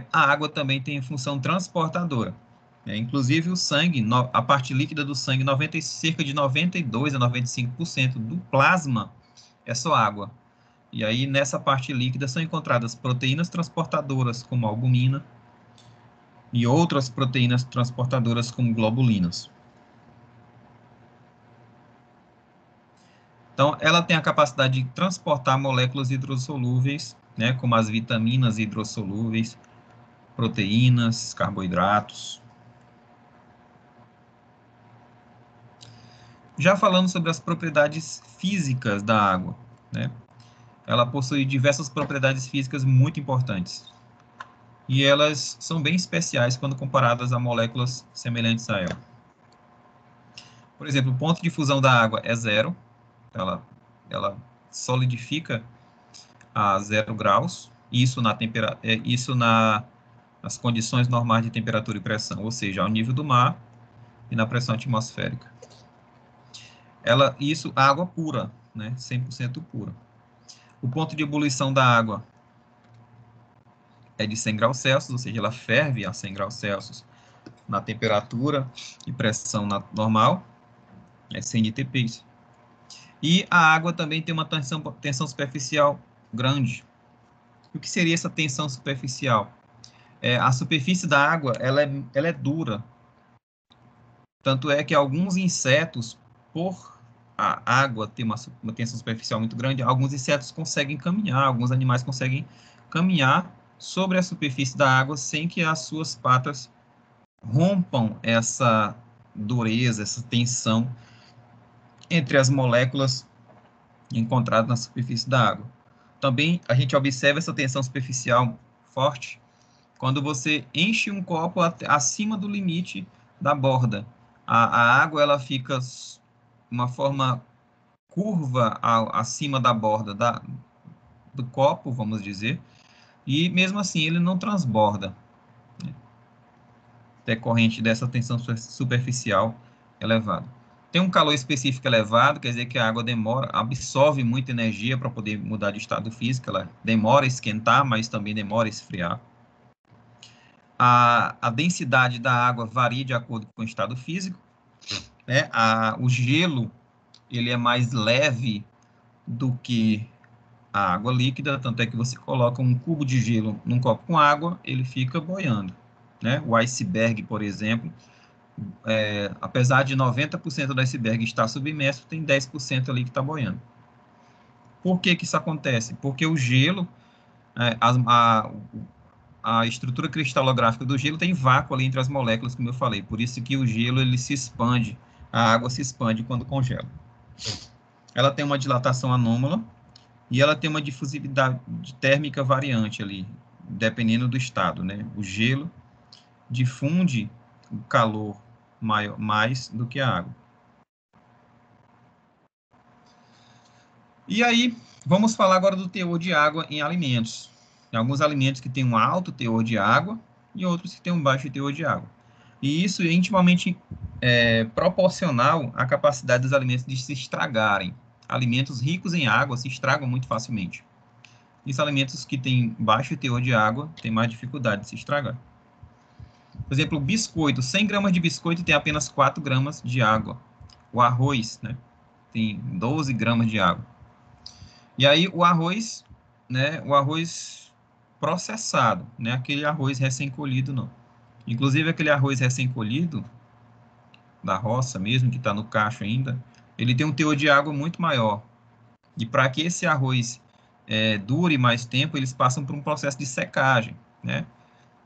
A água também tem função transportadora. Inclusive o sangue, a parte líquida do sangue, cerca de 92 a 95% do plasma é só água. E aí, nessa parte líquida, são encontradas proteínas transportadoras, como albumina, e outras proteínas transportadoras, como globulinas. Então, ela tem a capacidade de transportar moléculas hidrossolúveis, né, como as vitaminas hidrossolúveis, proteínas, carboidratos. Já falando sobre as propriedades físicas da água, né? Ela possui diversas propriedades físicas muito importantes. E elas são bem especiais quando comparadas a moléculas semelhantes a ela. Por exemplo, o ponto de fusão da água é zero. Ela solidifica a 0 graus. Isso nas condições normais de temperatura e pressão, ou seja, ao nível do mar e na pressão atmosférica. Água pura, né? 100% pura. O ponto de ebulição da água é de 100 graus Celsius, ou seja, ela ferve a 100 graus Celsius na temperatura e pressão normal, 100 ntp. E a água também tem uma tensão superficial grande. O que seria essa tensão superficial? A superfície da água ela é dura. Tanto é que alguns insetos, por a água ter uma tensão superficial muito grande, alguns insetos conseguem caminhar, alguns animais conseguem caminhar sobre a superfície da água sem que as suas patas rompam essa dureza, essa tensão entre as moléculas encontradas na superfície da água. Também a gente observa essa tensão superficial forte quando você enche um copo acima do limite da borda. A água ela fica uma forma curva acima da borda do copo, vamos dizer, e mesmo assim ele não transborda, né, decorrente dessa tensão superficial elevada. Tem um calor específico elevado, quer dizer que a água demora, absorve muita energia para poder mudar de estado físico, ela demora a esquentar, mas também demora a esfriar. A densidade da água varia de acordo com o estado físico, né? O gelo, ele é mais leve do que a água líquida, tanto é que você coloca um cubo de gelo num copo com água, ele fica boiando, né? O iceberg, por exemplo, apesar de 90% do iceberg estar submerso, tem 10% ali que está boiando. Por que que isso acontece? Porque o gelo, a estrutura cristalográfica do gelo tem vácuo ali entre as moléculas, como eu falei. Por isso que o gelo ele se expande, a água se expande quando congela. Ela tem uma dilatação anômala e ela tem uma difusividade térmica variante ali, dependendo do estado, né? O gelo difunde o calor mais do que a água. E aí, vamos falar agora do teor de água em alimentos. Tem alguns alimentos que têm um alto teor de água e outros que têm um baixo teor de água. E isso é intimamente proporcional à capacidade dos alimentos de se estragarem. Alimentos ricos em água se estragam muito facilmente. E os alimentos que têm baixo teor de água têm mais dificuldade de se estragar. Por exemplo, o biscoito, 100 gramas de biscoito tem apenas 4 gramas de água. O arroz, né, tem 12 gramas de água. E aí o arroz, né, o arroz processado, né, aquele arroz recém-colhido não. Inclusive aquele arroz recém-colhido, da roça mesmo, que está no cacho ainda, ele tem um teor de água muito maior. E para que esse arroz dure mais tempo, eles passam por um processo de secagem, né?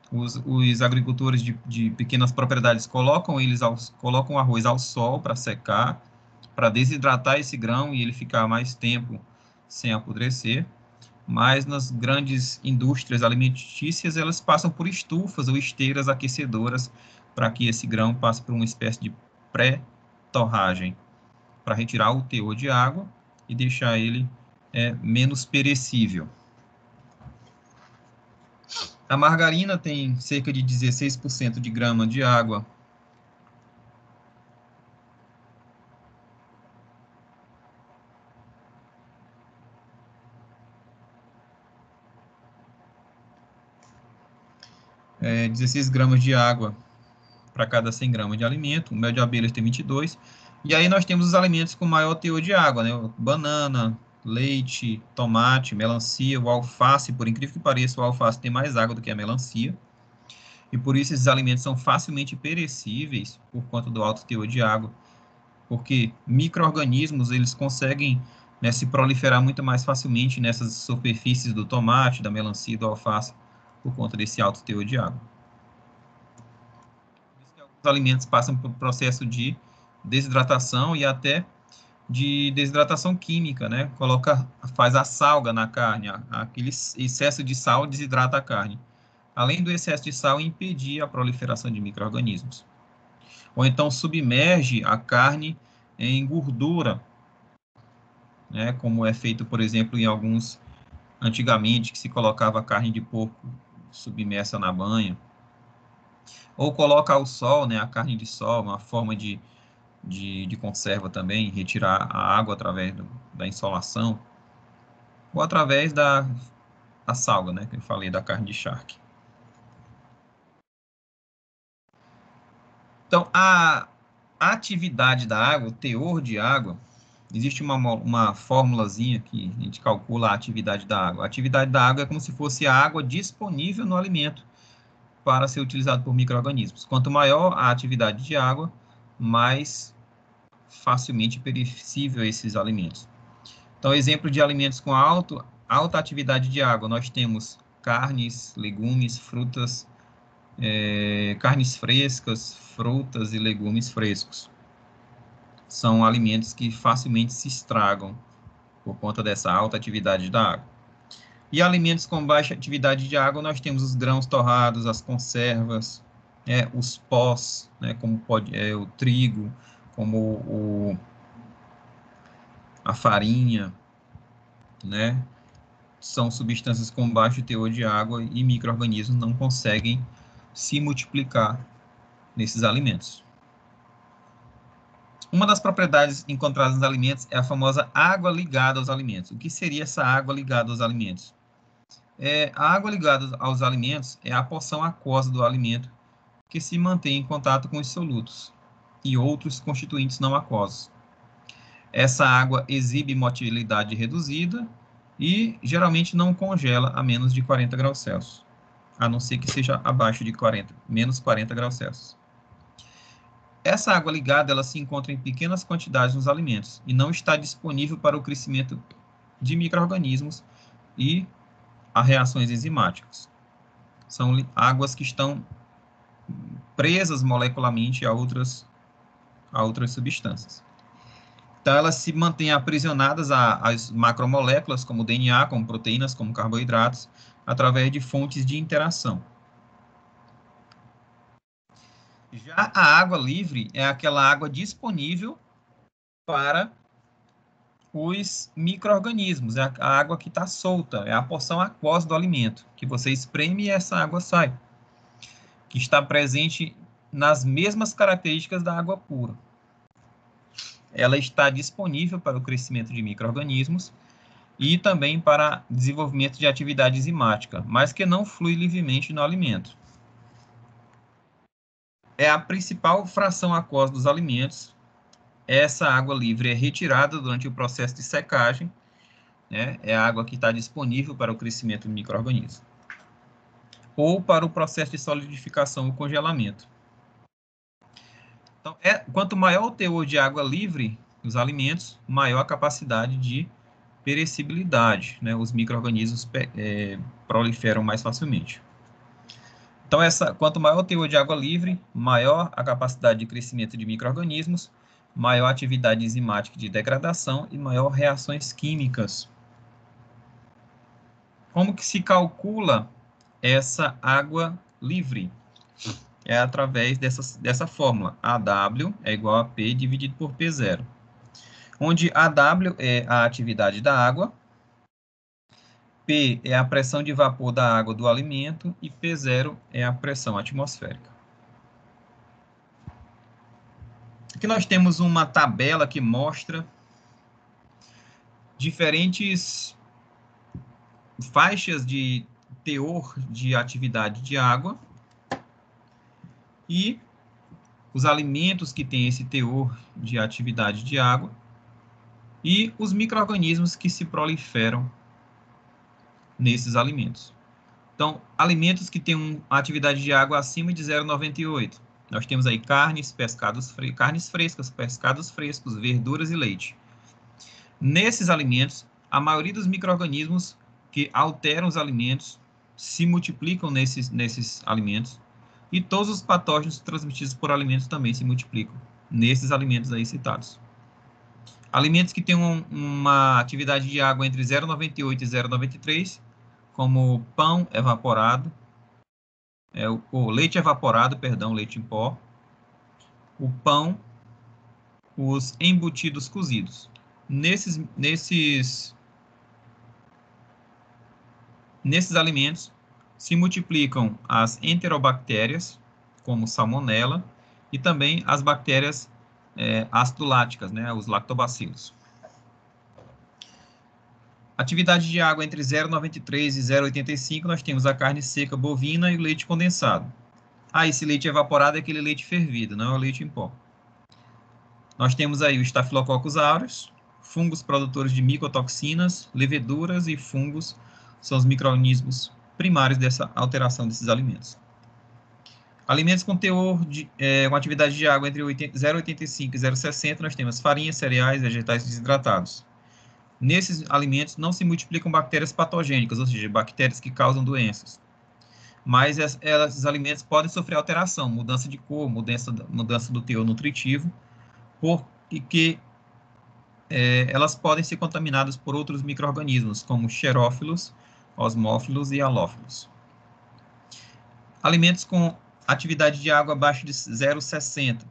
Os agricultores de pequenas propriedades colocam o arroz ao sol para secar, para desidratar esse grão e ele ficar mais tempo sem apodrecer. Mas nas grandes indústrias alimentícias, elas passam por estufas ou esteiras aquecedoras para que esse grão passe por uma espécie de pré-torragem, para retirar o teor de água e deixar ele menos perecível. A margarina tem cerca de 16% de grama de água. É, 16 gramas de água para cada 100 gramas de alimento. O mel de abelhas tem 22. E aí nós temos os alimentos com maior teor de água, né? Banana, leite, tomate, melancia, o alface. Por incrível que pareça, o alface tem mais água do que a melancia. E por isso esses alimentos são facilmente perecíveis por conta do alto teor de água. Porque micro-organismos, eles conseguem, né, se proliferar muito mais facilmente nessas superfícies do tomate, da melancia e do alface, por conta desse alto teor de água. Por isso que alguns alimentos passam por processo de desidratação e até de desidratação química, né? Faz a salga na carne, aquele excesso de sal desidrata a carne. Além do excesso de sal, impedir a proliferação de micro-organismos. Ou então submerge a carne em gordura, né, como é feito, por exemplo, em alguns, antigamente, que se colocava carne de porco submersa na banha, ou coloca ao sol, né, a carne de sol, uma forma de conserva também, retirar a água através da insolação, ou através da salga, né, que eu falei, da carne de charque. Então, a atividade da água, o teor de água, existe uma formulazinha que a gente calcula a atividade da água. A atividade da água é como se fosse a água disponível no alimento para ser utilizado por micro-organismos. Quanto maior a atividade de água, mais facilmente perecível esses alimentos. Então, exemplo de alimentos com alta atividade de água, nós temos carnes, legumes, frutas, carnes frescas, frutas e legumes frescos. São alimentos que facilmente se estragam por conta dessa alta atividade da água. E alimentos com baixa atividade de água, nós temos os grãos torrados, as conservas, os pós, né, como o trigo, como a farinha, né, são substâncias com baixo teor de água e micro-organismos não conseguem se multiplicar nesses alimentos. Uma das propriedades encontradas nos alimentos é a famosa água ligada aos alimentos. O que seria essa água ligada aos alimentos? A água ligada aos alimentos é a porção aquosa do alimento que se mantém em contato com os solutos e outros constituintes não aquosos. Essa água exibe motilidade reduzida e geralmente não congela a menos de 40 graus Celsius, a não ser que seja abaixo de menos 40 graus Celsius. Essa água ligada, ela se encontra em pequenas quantidades nos alimentos e não está disponível para o crescimento de micro-organismos e a reações enzimáticas. São águas que estão presas molecularmente a outras substâncias. Então, elas se mantêm aprisionadas às macromoléculas, como DNA, como proteínas, como carboidratos, através de fontes de interação. Já a água livre é aquela água disponível para os micro-organismos, é a água que está solta, é a porção aquosa do alimento, que você espreme e essa água sai, que está presente nas mesmas características da água pura. Ela está disponível para o crescimento de micro-organismos e também para desenvolvimento de atividade enzimática, mas que não flui livremente no alimento. É a principal fração aquosa dos alimentos. Essa água livre é retirada durante o processo de secagem, né? É a água que está disponível para o crescimento do micro-organismo, ou para o processo de solidificação ou congelamento. Então, quanto maior o teor de água livre nos alimentos, maior a capacidade de perecibilidade, né? Os micro-organismos proliferam mais facilmente. Então, quanto maior o teor de água livre, maior a capacidade de crescimento de micro-organismos, maior a atividade enzimática de degradação e maior reações químicas. Como que se calcula essa água livre? É através dessa fórmula. AW é igual a P dividido por P0. Onde AW é a atividade da água, P é a pressão de vapor da água do alimento e P0 é a pressão atmosférica. Aqui nós temos uma tabela que mostra diferentes faixas de teor de atividade de água e os alimentos que têm esse teor de atividade de água e os micro-organismos que se proliferam nesses alimentos. Então, alimentos que têm uma atividade de água acima de 0,98. Nós temos aí carnes frescas, pescados frescos, verduras e leite. Nesses alimentos, a maioria dos micro-organismos que alteram os alimentos se multiplicam nesses alimentos e todos os patógenos transmitidos por alimentos também se multiplicam nesses alimentos aí citados. Alimentos que têm uma atividade de água entre 0,98 e 0,93, como pão evaporado, o leite evaporado, leite em pó, o pão, os embutidos cozidos. Nesses alimentos se multiplicam as enterobactérias, como salmonela, e também as bactérias ácido-láticas, né, os lactobacilos. Atividade de água entre 0,93 e 0,85, nós temos a carne seca bovina e o leite condensado. Esse leite evaporado é aquele leite fervido, não é o leite em pó. Nós temos aí o Staphylococcus aureus, fungos produtores de micotoxinas, leveduras e fungos são os micro-organismos primários dessa alteração desses alimentos. Alimentos com teor com atividade de água entre 0,85 e 0,60, nós temos farinhas, cereais, vegetais desidratados. Nesses alimentos não se multiplicam bactérias patogênicas, ou seja, bactérias que causam doenças. Mas esses alimentos podem sofrer alteração, mudança de cor, mudança do teor nutritivo, porque elas podem ser contaminadas por outros micro-organismos, como xerófilos, osmófilos e halófilos. Alimentos com atividade de água abaixo de 0,60.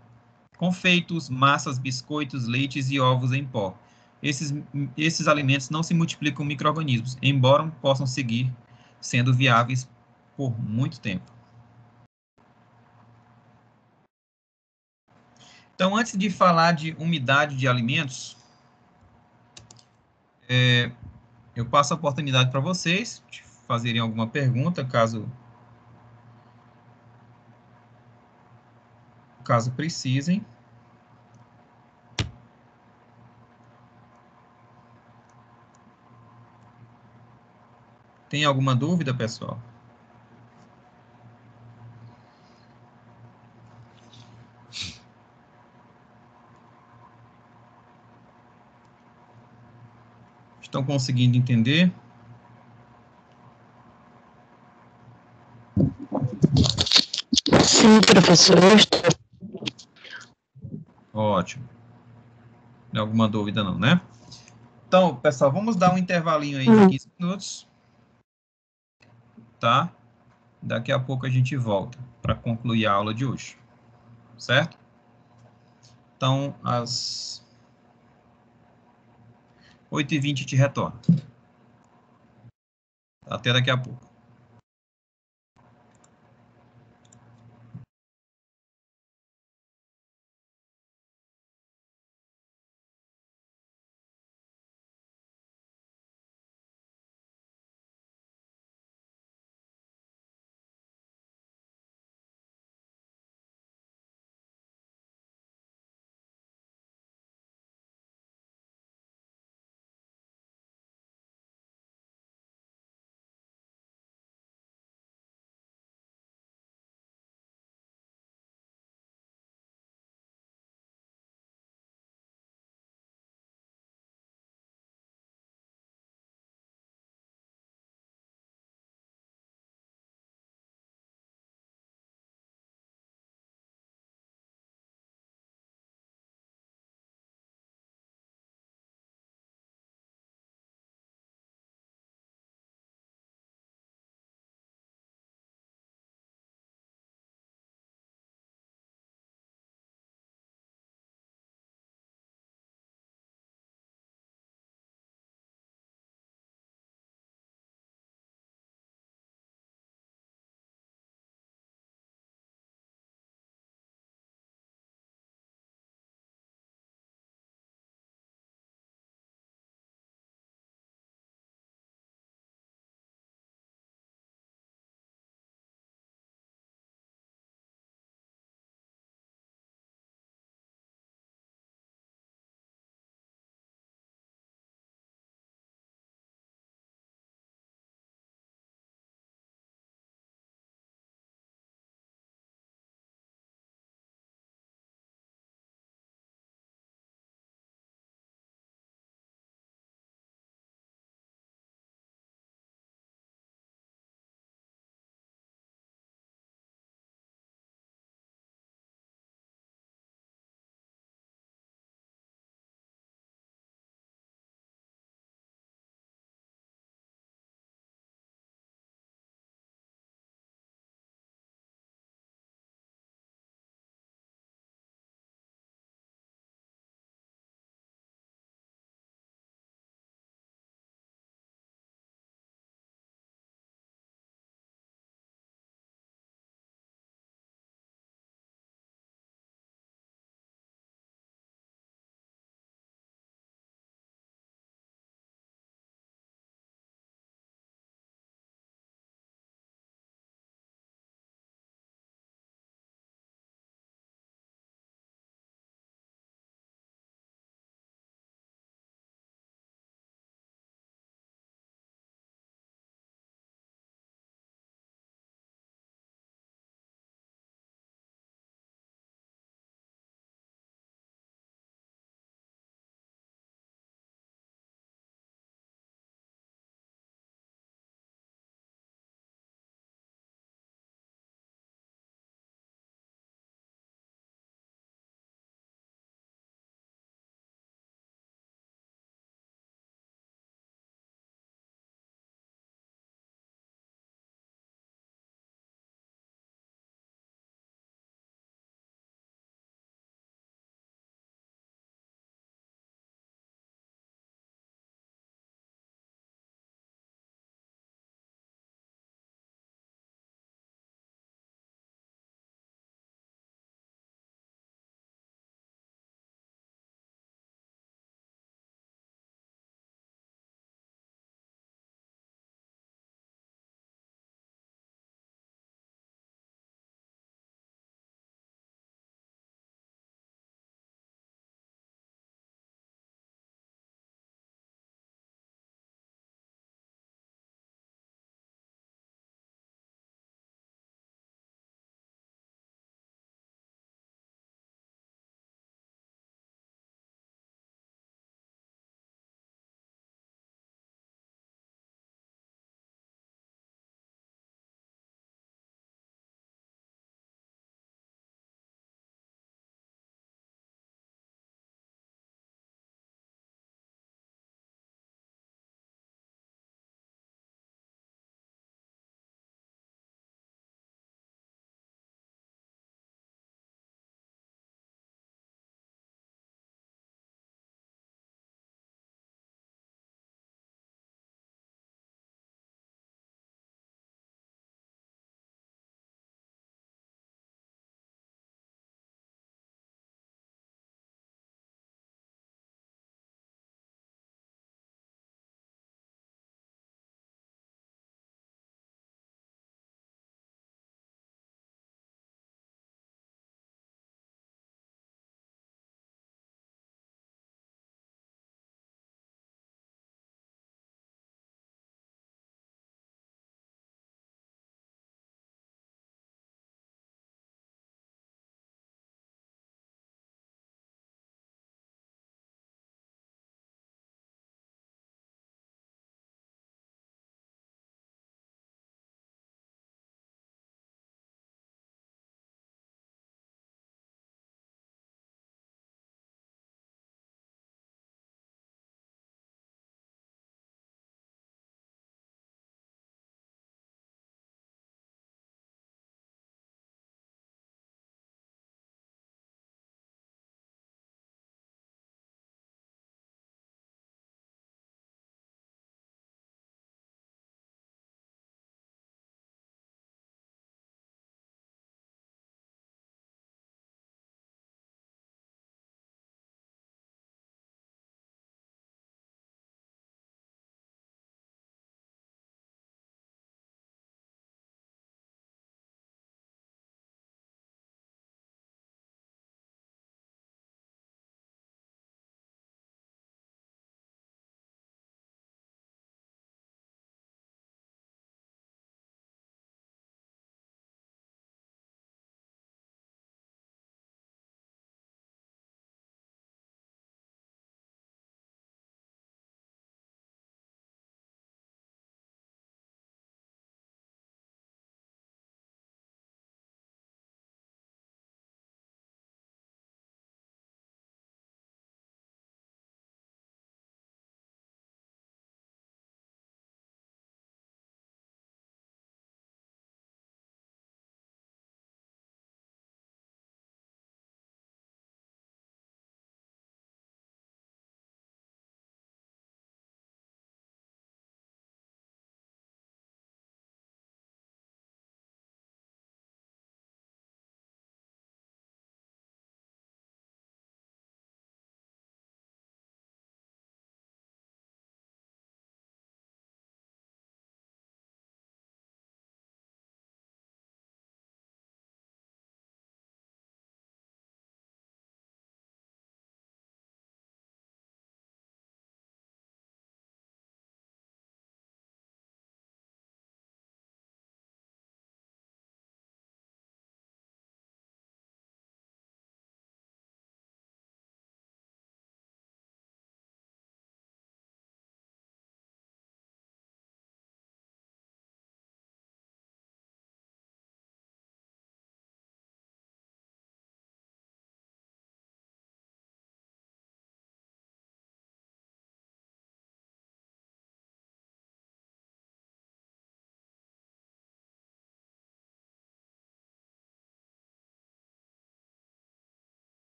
Confeitos, massas, biscoitos, leites e ovos em pó. Esses alimentos não se multiplicam com micro-organismos, embora possam seguir sendo viáveis por muito tempo. Então, antes de falar de umidade de alimentos, eu passo a oportunidade para vocês de fazerem alguma pergunta, caso precisem. Tem alguma dúvida, pessoal? Estão conseguindo entender? Sim, professor, eu estou. Ótimo. Não tem alguma dúvida não, né? Então, pessoal, vamos dar um intervalinho aí de 15 minutos, tá? Daqui a pouco a gente volta para concluir a aula de hoje, certo? Então, às 8h20 te retorno. Até daqui a pouco.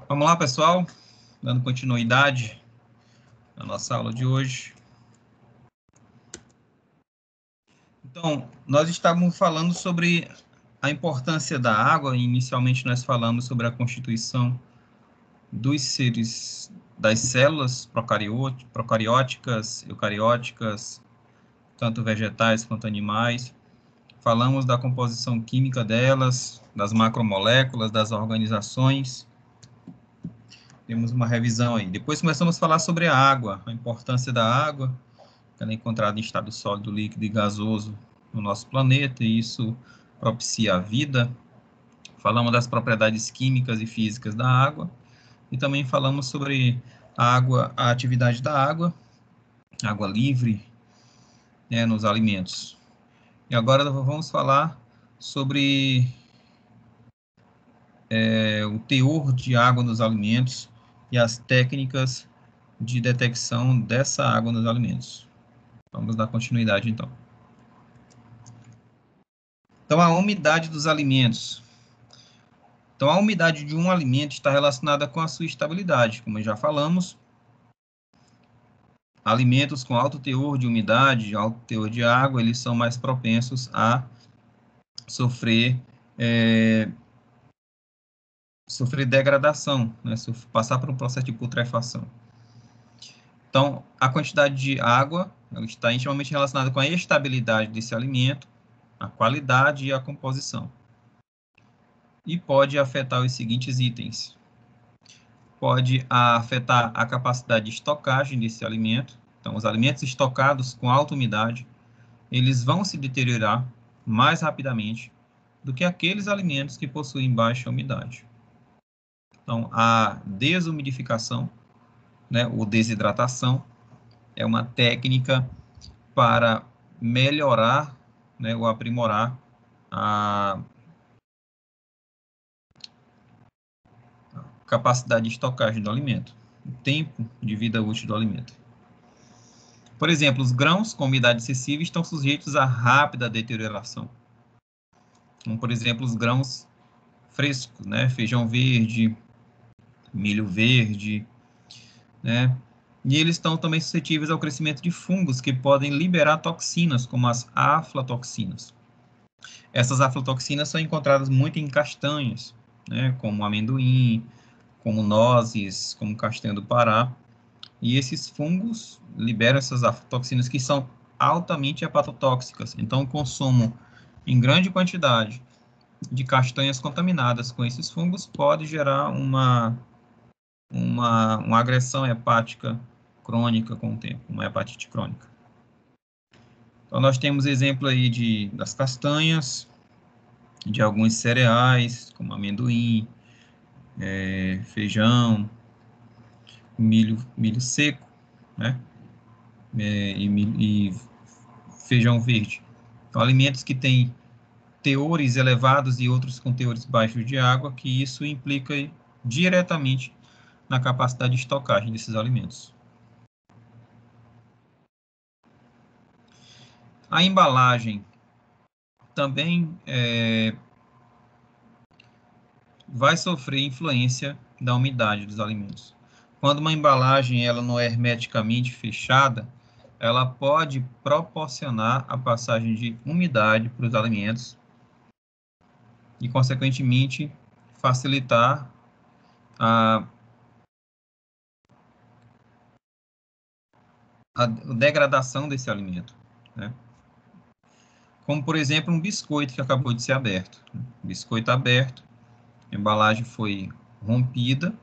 Vamos lá, pessoal, dando continuidade à nossa aula de hoje. Então, nós estávamos falando sobre a importância da água. Inicialmente, nós falamos sobre a constituição dos seres, das células procarióticas, eucarióticas, tanto vegetais quanto animais. Falamos da composição química delas, das macromoléculas, das organizações. Temos uma revisão aí. Depois começamos a falar sobre a água, a importância da água, que ela é encontrada em estado sólido, líquido e gasoso no nosso planeta, e isso propicia a vida. Falamos das propriedades químicas e físicas da água, e também falamos sobre a água, a atividade da água livre, né, nos alimentos. E agora vamos falar sobre o teor de água nos alimentos e as técnicas de detecção dessa água nos alimentos. Vamos dar continuidade, então. Então, a umidade dos alimentos. Então, a umidade de um alimento está relacionada com a sua estabilidade, como já falamos. Alimentos com alto teor de umidade, alto teor de água, eles são mais propensos a sofrer degradação, né? Passar por um processo de putrefação. Então, a quantidade de água ela está intimamente relacionada com a estabilidade desse alimento, a qualidade e a composição. E pode afetar os seguintes itens. Pode afetar a capacidade de estocagem desse alimento. Então, os alimentos estocados com alta umidade, eles vão se deteriorar mais rapidamente do que aqueles alimentos que possuem baixa umidade. Então, a desumidificação, né, ou desidratação, é uma técnica para melhorar, né, ou aprimorar a capacidade de estocagem do alimento, o tempo de vida útil do alimento. Por exemplo, os grãos com umidade excessiva estão sujeitos a rápida deterioração. Como, por exemplo, os grãos frescos, né, feijão verde, milho verde, né, e eles estão também suscetíveis ao crescimento de fungos que podem liberar toxinas, como as aflatoxinas. Essas aflatoxinas são encontradas muito em castanhas, né, como amendoim, como nozes, como castanha do Pará. E esses fungos liberam essas aflatoxinas que são altamente hepatotóxicas. Então, o consumo em grande quantidade de castanhas contaminadas com esses fungos pode gerar uma agressão hepática crônica com o tempo, uma hepatite crônica. Então, nós temos exemplo aí das castanhas, de alguns cereais, como amendoim, feijão, milho seco, né? E feijão verde. Então, alimentos que têm teores elevados e outros com teores baixos de água, que isso implica diretamente na capacidade de estocagem desses alimentos. A embalagem também vai sofrer influência da umidade dos alimentos. Quando uma embalagem ela não é hermeticamente fechada, ela pode proporcionar a passagem de umidade para os alimentos e, consequentemente, facilitar a degradação desse alimento, né? Como, por exemplo, um biscoito que acabou de ser aberto. Biscoito aberto, a embalagem foi rompida,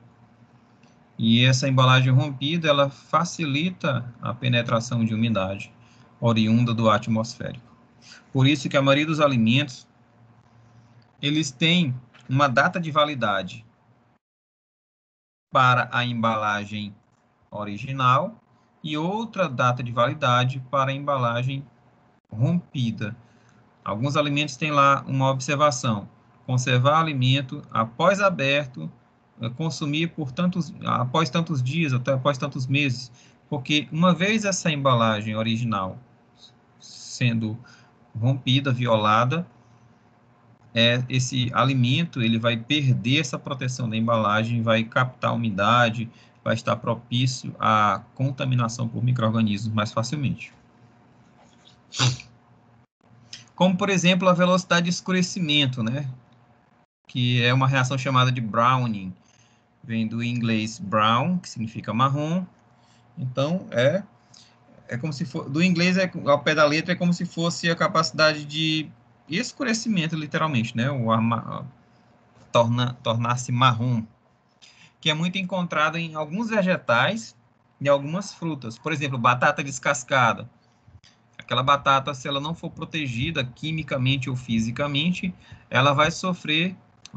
e essa embalagem rompida, ela facilita a penetração de umidade oriunda do ar atmosférico. Por isso que a maioria dos alimentos, eles têm uma data de validade para a embalagem original e outra data de validade para a embalagem rompida. Alguns alimentos têm lá uma observação: conservar alimento após aberto, consumir após tantos dias, até após tantos meses, porque uma vez essa embalagem original sendo rompida, violada, esse alimento ele vai perder essa proteção da embalagem, vai captar umidade, vai estar propício à contaminação por micro-organismos mais facilmente. Como, por exemplo, a velocidade de escurecimento, né? Que é uma reação chamada de browning. Vem do inglês brown, que significa marrom. Então, é como se for... Do inglês, ao pé da letra, é como se fosse a capacidade de escurecimento, literalmente, né? Tornar-se marrom, que é muito encontrado em alguns vegetais e algumas frutas. Por exemplo, batata descascada. Aquela batata, se ela não for protegida quimicamente ou fisicamente, ela vai sofrer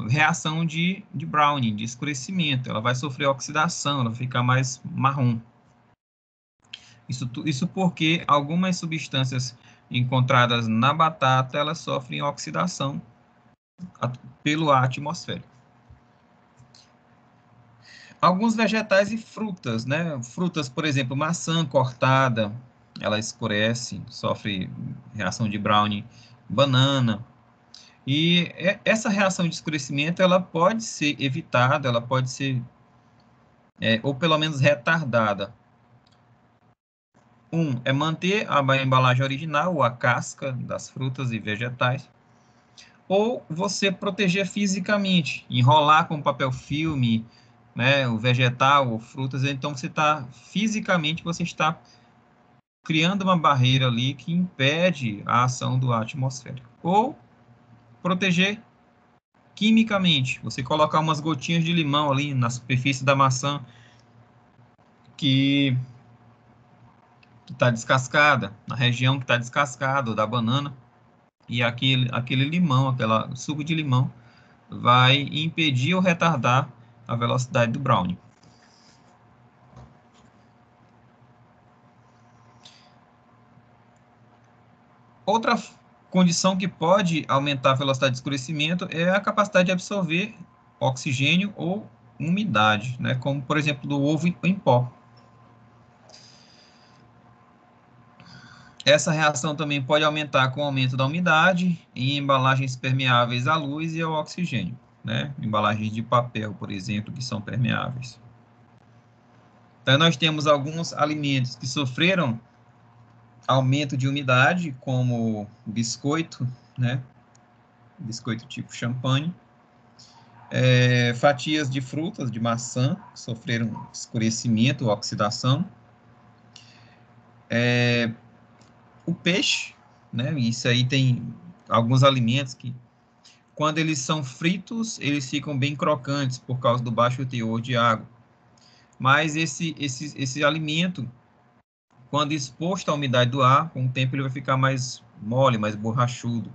reação de browning, de escurecimento. Ela vai sofrer oxidação, ela vai ficar mais marrom. Isso porque algumas substâncias encontradas na batata, elas sofrem oxidação pelo ar atmosférico. Alguns vegetais e frutas, né? Frutas, por exemplo, maçã cortada, ela escurece, sofre reação de browning. Banana. E essa reação de escurecimento, ela pode ser evitada, ela pode ser, ou pelo menos retardada. É manter a embalagem original, ou a casca das frutas e vegetais, ou você proteger fisicamente, enrolar com papel filme, né, o vegetal ou frutas, então fisicamente você está criando uma barreira ali que impede a ação do ar atmosférico. Ou proteger quimicamente, você colocar umas gotinhas de limão ali na superfície da maçã que está descascada, na região que está descascada, ou da banana, e aquele limão, aquela suco de limão, vai impedir ou retardar a velocidade do brownie. Outra condição que pode aumentar a velocidade de escurecimento é a capacidade de absorver oxigênio ou umidade, né? Como, por exemplo, do ovo em pó. Essa reação também pode aumentar com o aumento da umidade em embalagens permeáveis à luz e ao oxigênio, né? Embalagens de papel, por exemplo, que são permeáveis. Então, nós temos alguns alimentos que sofreram aumento de umidade, como biscoito, né? Biscoito tipo champanhe. Fatias de frutas, de maçã, que sofreram escurecimento ou oxidação. O peixe, né? Isso aí tem alguns alimentos que, quando eles são fritos, eles ficam bem crocantes por causa do baixo teor de água. Mas esse alimento, quando exposto à umidade do ar, com o tempo ele vai ficar mais mole, mais borrachudo.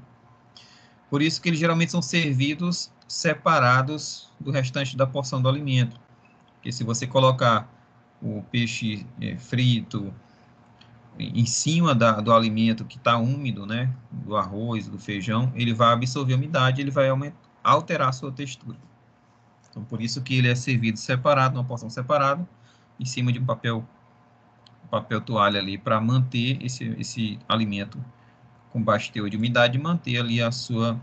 Por isso que eles geralmente são servidos separados do restante da porção do alimento. Porque se você colocar o peixe frito em cima do alimento que está úmido, né, do arroz, do feijão, ele vai absorver a umidade, ele vai alterar a sua textura. Então, por isso que ele é servido separado, numa porção separada, em cima de um papel toalha ali, para manter esse alimento com baixo teor de umidade e manter ali a sua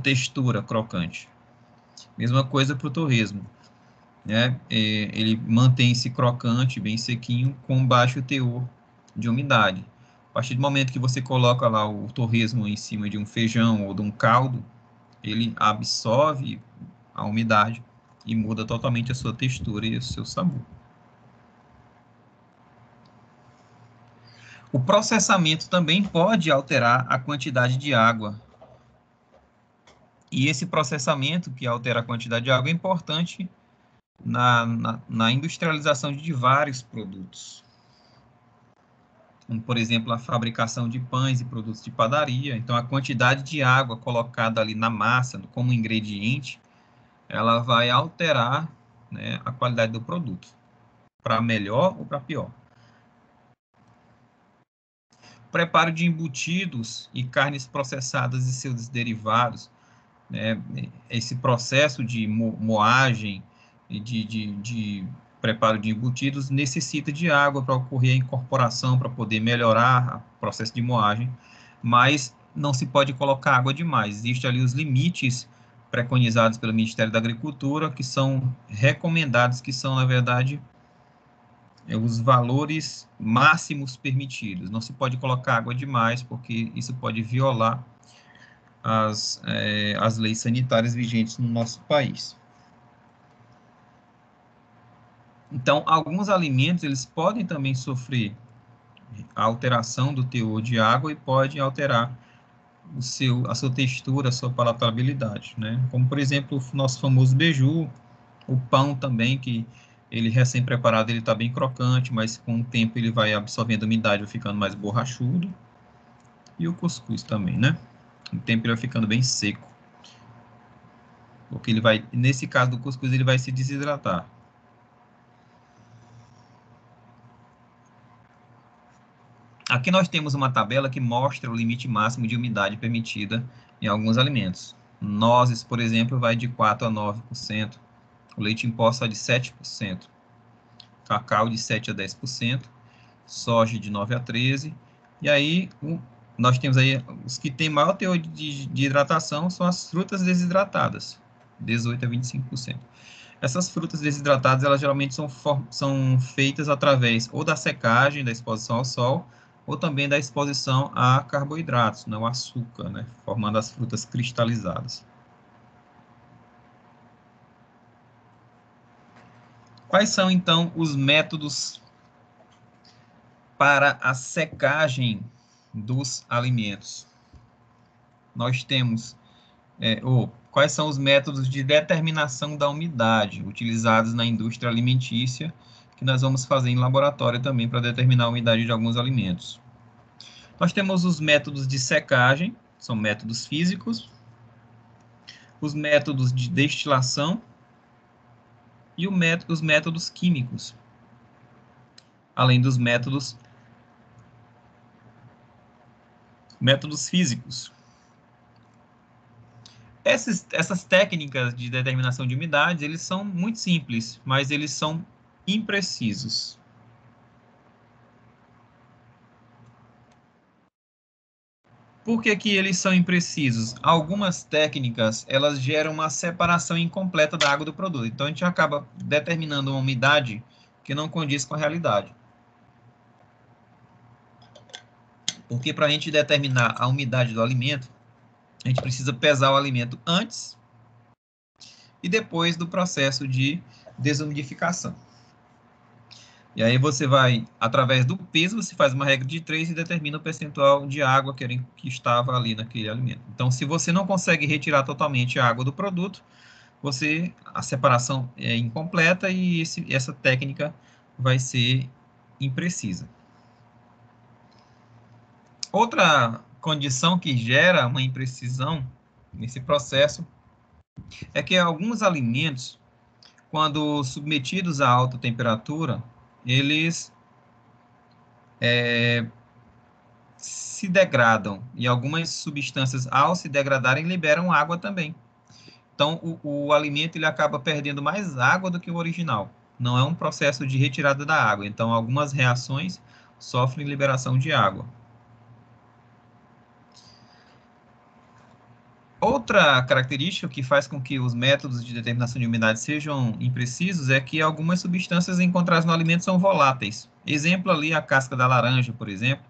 textura crocante. Mesma coisa para o torresmo, né? Ele mantém-se crocante, bem sequinho, com baixo teor de umidade. A partir do momento que você coloca lá o torresmo em cima de um feijão ou de um caldo, ele absorve a umidade e muda totalmente a sua textura e o seu sabor. O processamento também pode alterar a quantidade de água. E esse processamento, que altera a quantidade de água, é importante na industrialização de vários produtos. Como, por exemplo, a fabricação de pães e produtos de padaria. Então, a quantidade de água colocada ali na massa, como ingrediente, ela vai alterar, né, a qualidade do produto, para melhor ou para pior. Preparo de embutidos e carnes processadas e seus derivados, né, esse processo de moagem e de preparo de embutidos necessita de água para ocorrer a incorporação, para poder melhorar o processo de moagem, mas não se pode colocar água demais. Existem ali os limites preconizados pelo Ministério da Agricultura, que são recomendados, que são, na verdade, os valores máximos permitidos. Não se pode colocar água demais, porque isso pode violar as leis sanitárias vigentes no nosso país. Então, alguns alimentos, eles podem também sofrer a alteração do teor de água e pode alterar a sua textura, a sua palatabilidade, né? Como, por exemplo, o nosso famoso beiju, o pão também, que ele recém-preparado, ele está bem crocante, mas com o tempo ele vai absorvendo umidade, vai ficando mais borrachudo. E o cuscuz também, né? Com o tempo ele vai ficando bem seco. Porque ele vai, nesse caso do cuscuz, ele vai se desidratar. Aqui nós temos uma tabela que mostra o limite máximo de umidade permitida em alguns alimentos. Nozes, por exemplo, vai de 4% a 9%. O leite em pó só de 7%. Cacau de 7% a 10%. Soja de 9% a 13%. E aí, nós temos aí, os que têm maior teor de hidratação são as frutas desidratadas, 18% a 25%. Essas frutas desidratadas, elas geralmente são feitas através ou da secagem, da exposição ao sol, ou também da exposição a carboidratos, não açúcar, né, formando as frutas cristalizadas. Quais são, então, os métodos para a secagem dos alimentos? Nós temos, quais são os métodos de determinação da umidade utilizados na indústria alimentícia, que nós vamos fazer em laboratório também para determinar a umidade de alguns alimentos. Nós temos os métodos de secagem, são métodos físicos, os métodos de destilação e os métodos químicos, além dos métodos físicos. Essas técnicas de determinação de umidades, eles são muito simples, mas eles são imprecisos. Por que que eles são imprecisos? Algumas técnicas, elas geram uma separação incompleta da água do produto. Então, a gente acaba determinando uma umidade que não condiz com a realidade. Porque para a gente determinar a umidade do alimento, a gente precisa pesar o alimento antes e depois do processo de desumidificação. E aí você vai, através do peso, você faz uma regra de 3 e determina o percentual de água que estava ali naquele alimento. Então, se você não consegue retirar totalmente a água do produto, a separação é incompleta e essa técnica vai ser imprecisa. Outra condição que gera uma imprecisão nesse processo é que alguns alimentos, quando submetidos a alta temperatura, eles se degradam, e algumas substâncias, ao se degradarem, liberam água também. Então, o alimento ele acaba perdendo mais água do que o original. Não é um processo de retirada da água. Então, algumas reações sofrem liberação de água. Outra característica que faz com que os métodos de determinação de umidade sejam imprecisos é que algumas substâncias encontradas no alimento são voláteis. Exemplo ali, a casca da laranja, por exemplo,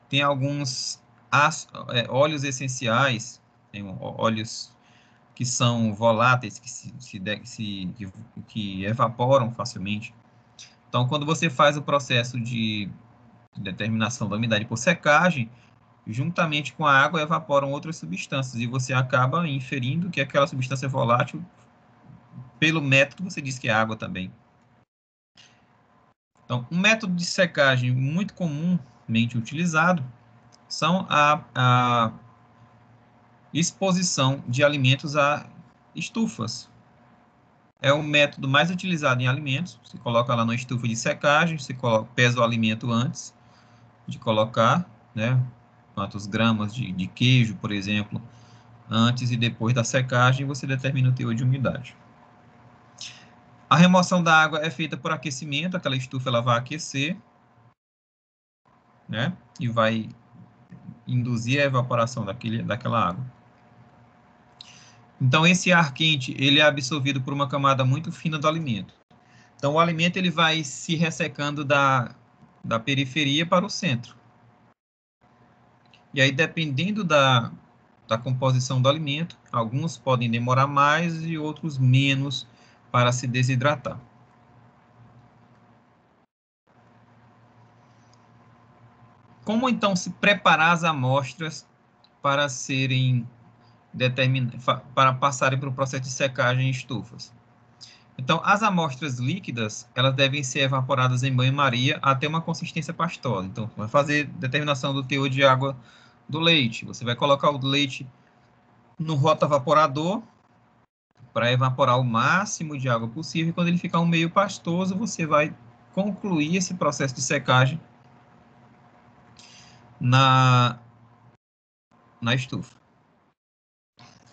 tem alguns óleos essenciais, tem óleos que são voláteis, que evaporam facilmente. Então, quando você faz o processo de determinação da umidade por secagem, juntamente com a água evaporam outras substâncias, e você acaba inferindo que aquela substância é volátil, pelo método você diz que é água também. Então, um método de secagem muito comumente utilizado são a exposição de alimentos a estufas. É o método mais utilizado em alimentos. Você coloca lá na estufa de secagem, você pesa o alimento antes de colocar, né? Quantos gramas de queijo, por exemplo, antes e depois da secagem, você determina o teor de umidade. A remoção da água é feita por aquecimento, aquela estufa ela vai aquecer, né? E vai induzir a evaporação daquela água. Então, esse ar quente, ele é absorvido por uma camada muito fina do alimento. Então, o alimento ele vai se ressecando da periferia para o centro. E aí, dependendo da composição do alimento, alguns podem demorar mais e outros menos para se desidratar. Como, então, se preparar as amostras para serem para passarem para o processo de secagem em estufas? Então, as amostras líquidas, elas devem ser evaporadas em banho-maria até uma consistência pastosa. Então, vai fazer determinação do teor de água do leite. Você vai colocar o leite no rotavaporador para evaporar o máximo de água possível. E quando ele ficar um meio pastoso, você vai concluir esse processo de secagem na estufa.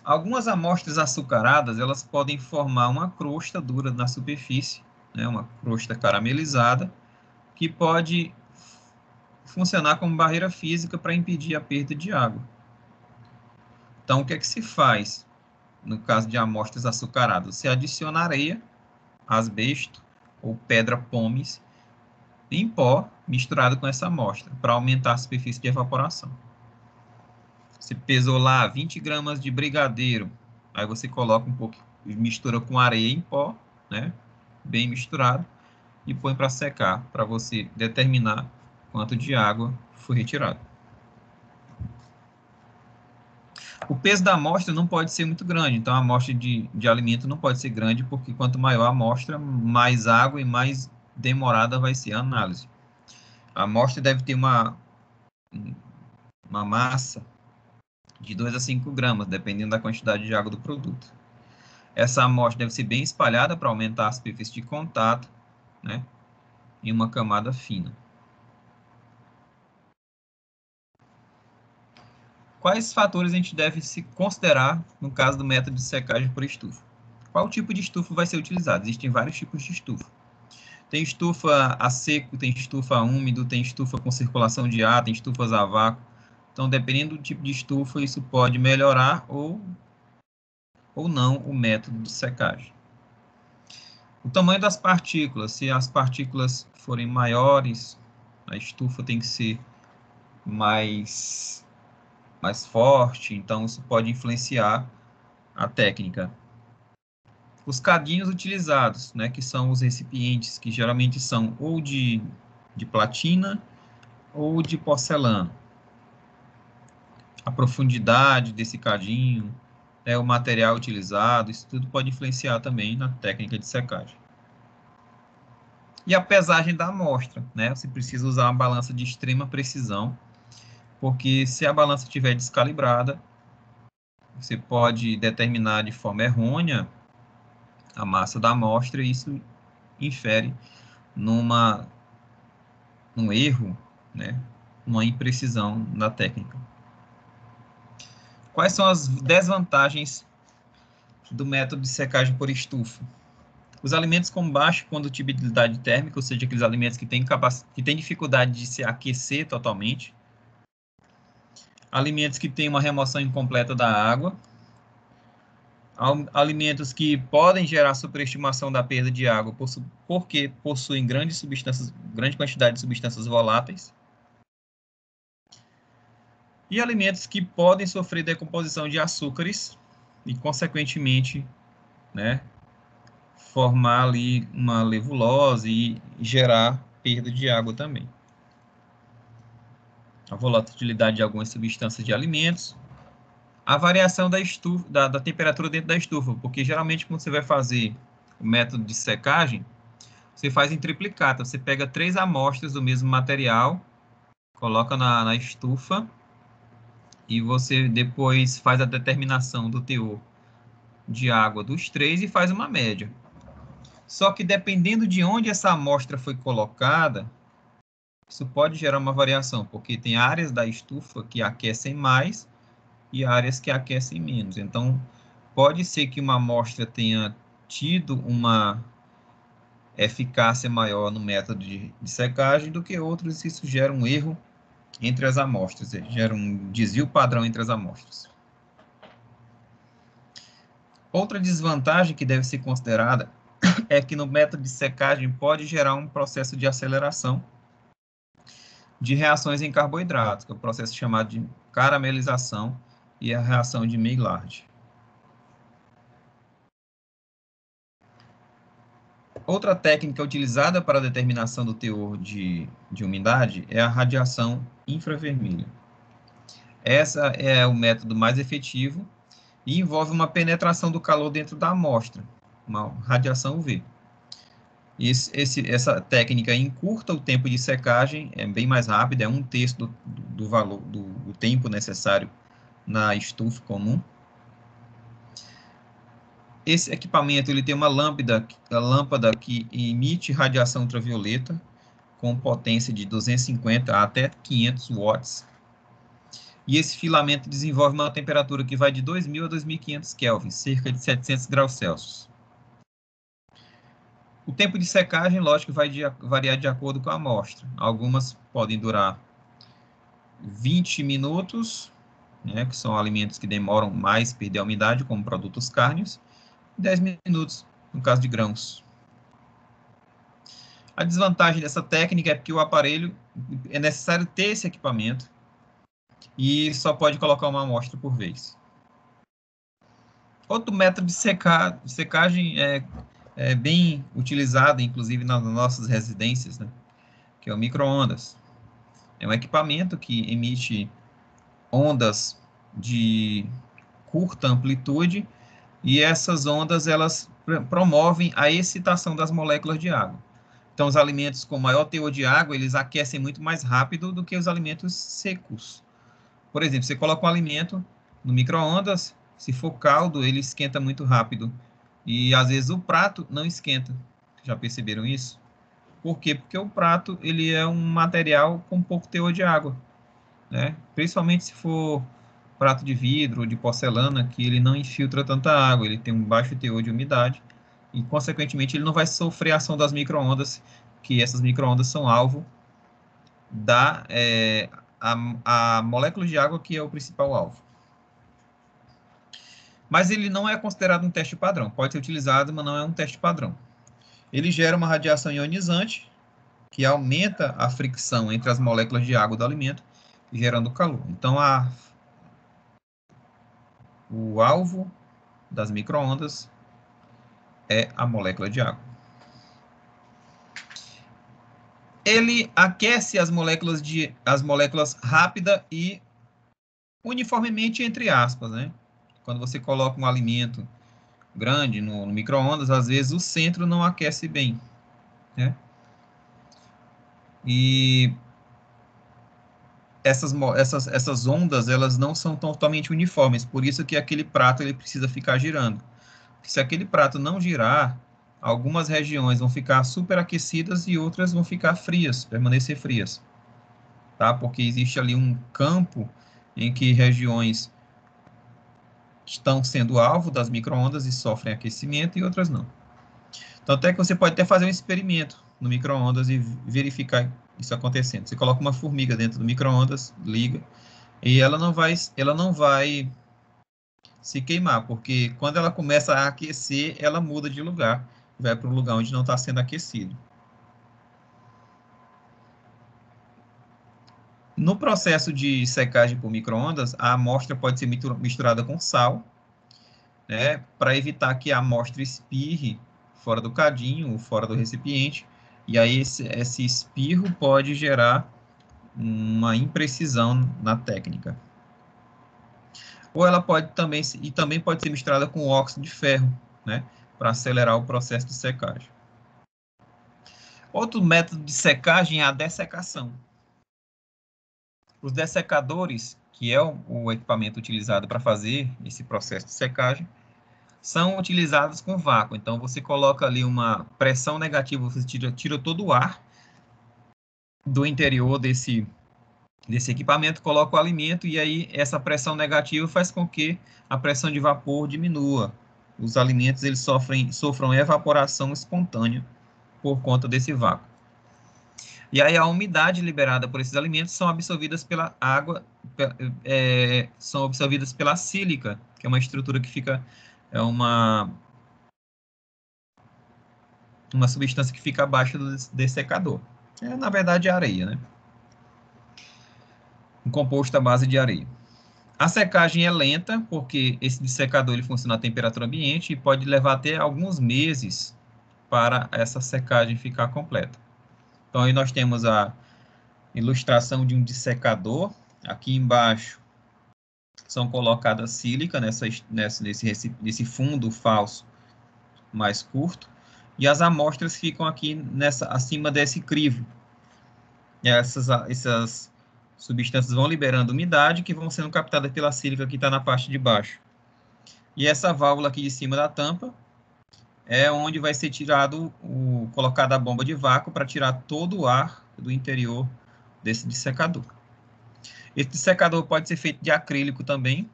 Algumas amostras açucaradas, elas podem formar uma crosta dura na superfície, né, uma crosta caramelizada, que pode funcionar como barreira física para impedir a perda de água. Então, o que é que se faz no caso de amostras açucaradas? Você adiciona areia, asbesto ou pedra pómez em pó misturado com essa amostra para aumentar a superfície de evaporação. Você pesou lá 20 gramas de brigadeiro, aí você coloca um pouco, mistura com areia em pó, né, bem misturado, e põe para secar, para você determinar quanto de água foi retirado. O peso da amostra não pode ser muito grande, então a amostra de alimento não pode ser grande, porque quanto maior a amostra, mais água e mais demorada vai ser a análise. A amostra deve ter uma massa de 2 a 5 gramas, dependendo da quantidade de água do produto. Essa amostra deve ser bem espalhada para aumentar a superfície de contato, né, em uma camada fina. Quais fatores a gente deve se considerar no caso do método de secagem por estufa? Qual tipo de estufa vai ser utilizado? Existem vários tipos de estufa. Tem estufa a seco, tem estufa a úmido, tem estufa com circulação de ar, tem estufas a vácuo. Então, dependendo do tipo de estufa, isso pode melhorar ou não o método de secagem. O tamanho das partículas, se as partículas forem maiores, a estufa tem que ser mais forte, então isso pode influenciar a técnica. Os cadinhos utilizados, né, que são os recipientes, que geralmente são ou de platina ou de porcelana. A profundidade desse cadinho, o material utilizado, isso tudo pode influenciar também na técnica de secagem. E a pesagem da amostra, né? Você precisa usar uma balança de extrema precisão, porque se a balança estiver descalibrada, você pode determinar de forma errônea a massa da amostra e isso infere num erro, né? Uma imprecisão na técnica. Quais são as desvantagens do método de secagem por estufa? Os alimentos com baixa condutibilidade térmica, ou seja, aqueles alimentos que têm dificuldade de se aquecer totalmente. Alimentos que têm uma remoção incompleta da água. Alimentos que podem gerar superestimação da perda de água porque possuem grande quantidade de substâncias voláteis. E alimentos que podem sofrer decomposição de açúcares e, consequentemente, né, formar ali uma levulose e gerar perda de água também. A volatilidade de algumas substâncias de alimentos. A variação da temperatura dentro da estufa, porque geralmente quando você vai fazer o método de secagem, você faz em triplicata. Você pega 3 amostras do mesmo material, coloca na estufa e você depois faz a determinação do teor de água dos 3 e faz uma média. Só que dependendo de onde essa amostra foi colocada, isso pode gerar uma variação, porque tem áreas da estufa que aquecem mais e áreas que aquecem menos. Então, pode ser que uma amostra tenha tido uma eficácia maior no método de secagem do que outros, e isso gera um erro entre as amostras, gera um desvio padrão entre as amostras. Outra desvantagem que deve ser considerada é que no método de secagem pode gerar um processo de aceleração de reações em carboidratos, que é o processo chamado de caramelização e a reação de Maillard. Outra técnica utilizada para a determinação do teor de umidade é a radiação infravermelha. Essa é o método mais efetivo e envolve uma penetração do calor dentro da amostra, uma radiação UV. Essa técnica encurta o tempo de secagem, é bem mais rápida, é 1/3 do valor do tempo necessário na estufa comum. Esse equipamento ele tem uma lâmpada que emite radiação ultravioleta com potência de 250 até 500 watts. E esse filamento desenvolve uma temperatura que vai de 2.000 a 2.500 Kelvin, cerca de 700 graus Celsius. O tempo de secagem, lógico, vai variar de acordo com a amostra. Algumas podem durar 20 minutos, né, que são alimentos que demoram mais a perder a umidade, como produtos cárneos, 10 minutos, no caso de grãos. A desvantagem dessa técnica é porque o aparelho, é necessário ter esse equipamento e só pode colocar uma amostra por vez. Outro método de secagem é bem utilizado, inclusive nas nossas residências, né, que é o micro-ondas. É um equipamento que emite ondas de curta amplitude e essas ondas, elas promovem a excitação das moléculas de água. Então, os alimentos com maior teor de água, eles aquecem muito mais rápido do que os alimentos secos. Por exemplo, você coloca um alimento no micro-ondas, se for caldo, ele esquenta muito rápido. E, às vezes, o prato não esquenta. Já perceberam isso? Por quê? Porque o prato, ele é um material com pouco teor de água, né? Principalmente se for prato de vidro ou de porcelana, que ele não infiltra tanta água, ele tem um baixo teor de umidade e, consequentemente, ele não vai sofrer a ação das micro-ondas, que essas micro-ondas são alvo a molécula de água, que é o principal alvo. Mas ele não é considerado um teste padrão. Pode ser utilizado, mas não é um teste padrão. Ele gera uma radiação ionizante, que aumenta a fricção entre as moléculas de água do alimento, gerando calor. Então, o alvo das micro-ondas é a molécula de água. Ele aquece as moléculas rápida e uniformemente, entre aspas, né? Quando você coloca um alimento grande no micro-ondas, às vezes o centro não aquece bem, né? E essas ondas, elas não são totalmente uniformes, por isso que aquele prato ele precisa ficar girando. Se aquele prato não girar, algumas regiões vão ficar superaquecidas e outras vão ficar frias, permanecer frias, tá? Porque existe ali um campo em que regiões estão sendo alvo das micro-ondas e sofrem aquecimento e outras não. Então, até que você pode até fazer um experimento no micro-ondas e verificar isso acontecendo. Você coloca uma formiga dentro do micro-ondas, liga, e ela não vai se queimar, porque quando ela começa a aquecer, ela muda de lugar, vai para um lugar onde não está sendo aquecido. No processo de secagem por micro-ondas, a amostra pode ser misturada com sal, né, para evitar que a amostra espirre fora do cadinho ou fora do recipiente, e aí esse espirro pode gerar uma imprecisão na técnica. Ou ela pode também pode ser misturada com óxido de ferro, né, para acelerar o processo de secagem. Outro método de secagem é a dessecação. Os dessecadores, que é o equipamento utilizado para fazer esse processo de secagem, são utilizados com vácuo. Então, você coloca ali uma pressão negativa, você tira todo o ar do interior desse equipamento, coloca o alimento e aí essa pressão negativa faz com que a pressão de vapor diminua. Os alimentos eles sofram evaporação espontânea por conta desse vácuo. E aí a umidade liberada por esses alimentos são absorvidas pela água, são absorvidas pela sílica, que é uma estrutura que fica, é uma substância que fica abaixo do dessecador. Na verdade, é areia, né? Um composto à base de areia. A secagem é lenta, porque esse dessecador ele funciona a temperatura ambiente e pode levar até alguns meses para essa secagem ficar completa. Então, aí nós temos a ilustração de um dessecador. Aqui embaixo são colocadas sílica nesse fundo falso mais curto, e as amostras ficam aqui acima desse crivo. E essas substâncias vão liberando umidade, que vão sendo captadas pela sílica que está na parte de baixo. E essa válvula aqui de cima da tampa é onde vai ser colocada a bomba de vácuo para tirar todo o ar do interior desse dessecador. Esse dessecador pode ser feito de acrílico também,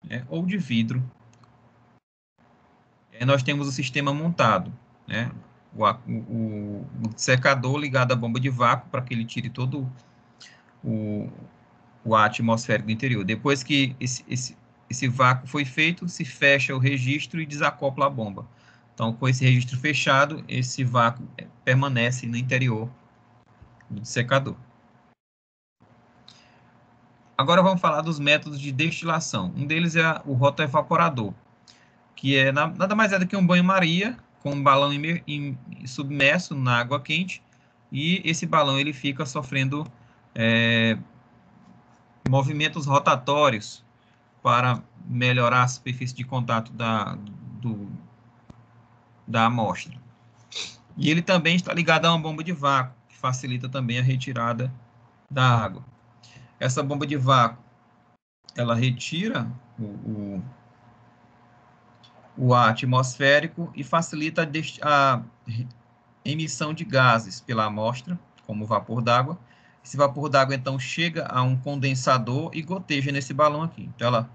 né, ou de vidro. E aí nós temos o sistema montado, né, o dessecador ligado à bomba de vácuo para que ele tire todo o ar atmosférico do interior. Depois que esse vácuo foi feito, se fecha o registro e desacopla a bomba. Então, com esse registro fechado, esse vácuo permanece no interior do dessecador. Agora vamos falar dos métodos de destilação. Um deles é o rotoevaporador, que nada mais é do que um banho-maria com um balão submerso na água quente, e esse balão ele fica sofrendo movimentos rotatórios para melhorar a superfície de contato da amostra. E ele também está ligado a uma bomba de vácuo, que facilita também a retirada da água. Essa bomba de vácuo, ela retira o ar atmosférico e facilita a emissão de gases pela amostra, como vapor d'água. Esse vapor d'água, então, chega a um condensador e goteja nesse balão aqui. Então, ela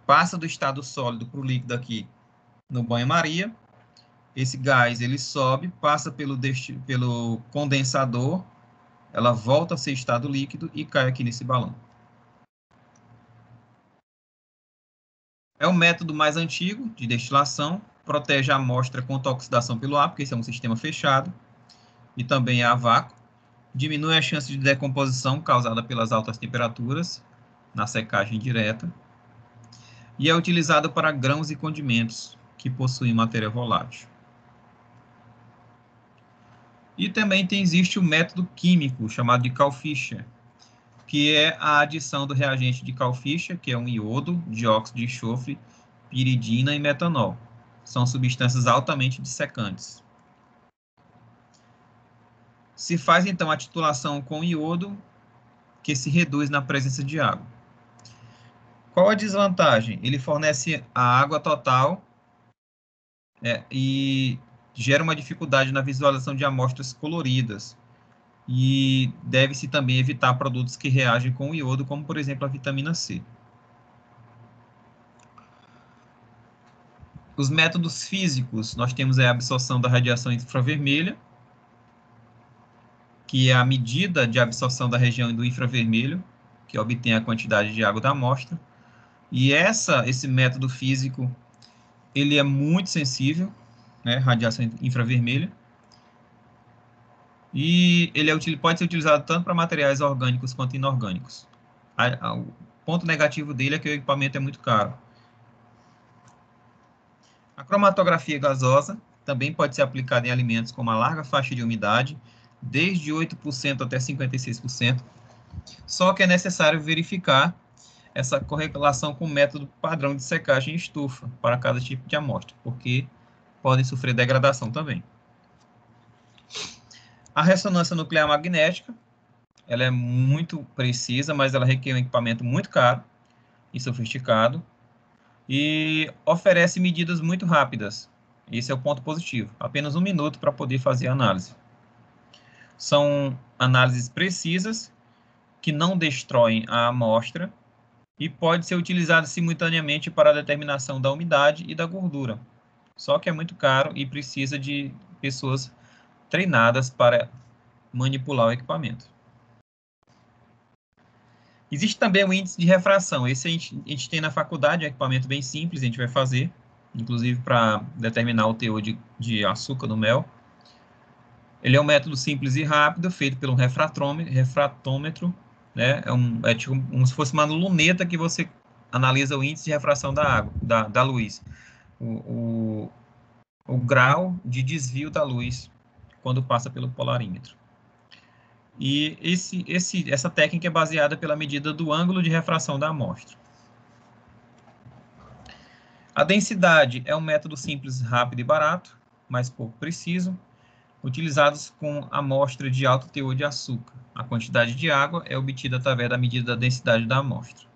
passa do estado sólido para o líquido aqui no banho-maria. Esse gás, ele sobe, passa pelo condensador, ela volta a ser estado líquido e cai aqui nesse balão. É o método mais antigo de destilação, protege a amostra contra a oxidação pelo ar, porque esse é um sistema fechado, e também é a vácuo. Diminui a chance de decomposição causada pelas altas temperaturas na secagem direta. E é utilizado para grãos e condimentos que possuem matéria volátil. E também existe o método químico chamado de Kalfischer, que é a adição do reagente de Kalfischer, que é um iodo, dióxido de enxofre, piridina e metanol. São substâncias altamente dissecantes. Se faz, então, a titulação com iodo, que se reduz na presença de água. Qual a desvantagem? Ele fornece a água total e gera uma dificuldade na visualização de amostras coloridas. E deve-se também evitar produtos que reagem com o iodo, como, por exemplo, a vitamina C. Os métodos físicos, nós temos a absorção da radiação infravermelha, que é a medida de absorção da região do infravermelho, que obtém a quantidade de água da amostra. E esse método físico, ele é muito sensível, né, radiação infravermelha, e ele pode ser utilizado tanto para materiais orgânicos quanto inorgânicos. O ponto negativo dele é que o equipamento é muito caro. A cromatografia gasosa também pode ser aplicada em alimentos com uma larga faixa de umidade, desde 8% até 56%, só que é necessário verificar essa correlação com o método padrão de secagem em estufa para cada tipo de amostra, porque podem sofrer degradação também. A ressonância nuclear magnética, ela é muito precisa, mas ela requer um equipamento muito caro e sofisticado e oferece medidas muito rápidas. Esse é o ponto positivo, apenas 1 minuto para poder fazer a análise. São análises precisas que não destroem a amostra e pode ser utilizado simultaneamente para a determinação da umidade e da gordura. Só que é muito caro e precisa de pessoas treinadas para manipular o equipamento. Existe também o índice de refração. Esse a gente tem na faculdade, é um equipamento bem simples, a gente vai fazer, inclusive para determinar o teor de açúcar no mel. Ele é um método simples e rápido, feito pelo refratômetro, né? É tipo como se fosse uma luneta que você analisa o índice de refração da água, da luz. O grau de desvio da luz quando passa pelo polarímetro. E essa técnica é baseada pela medida do ângulo de refração da amostra. A densidade é um método simples, rápido e barato, mas pouco preciso, utilizados com amostra de alto teor de açúcar. A quantidade de água é obtida através da medida da densidade da amostra.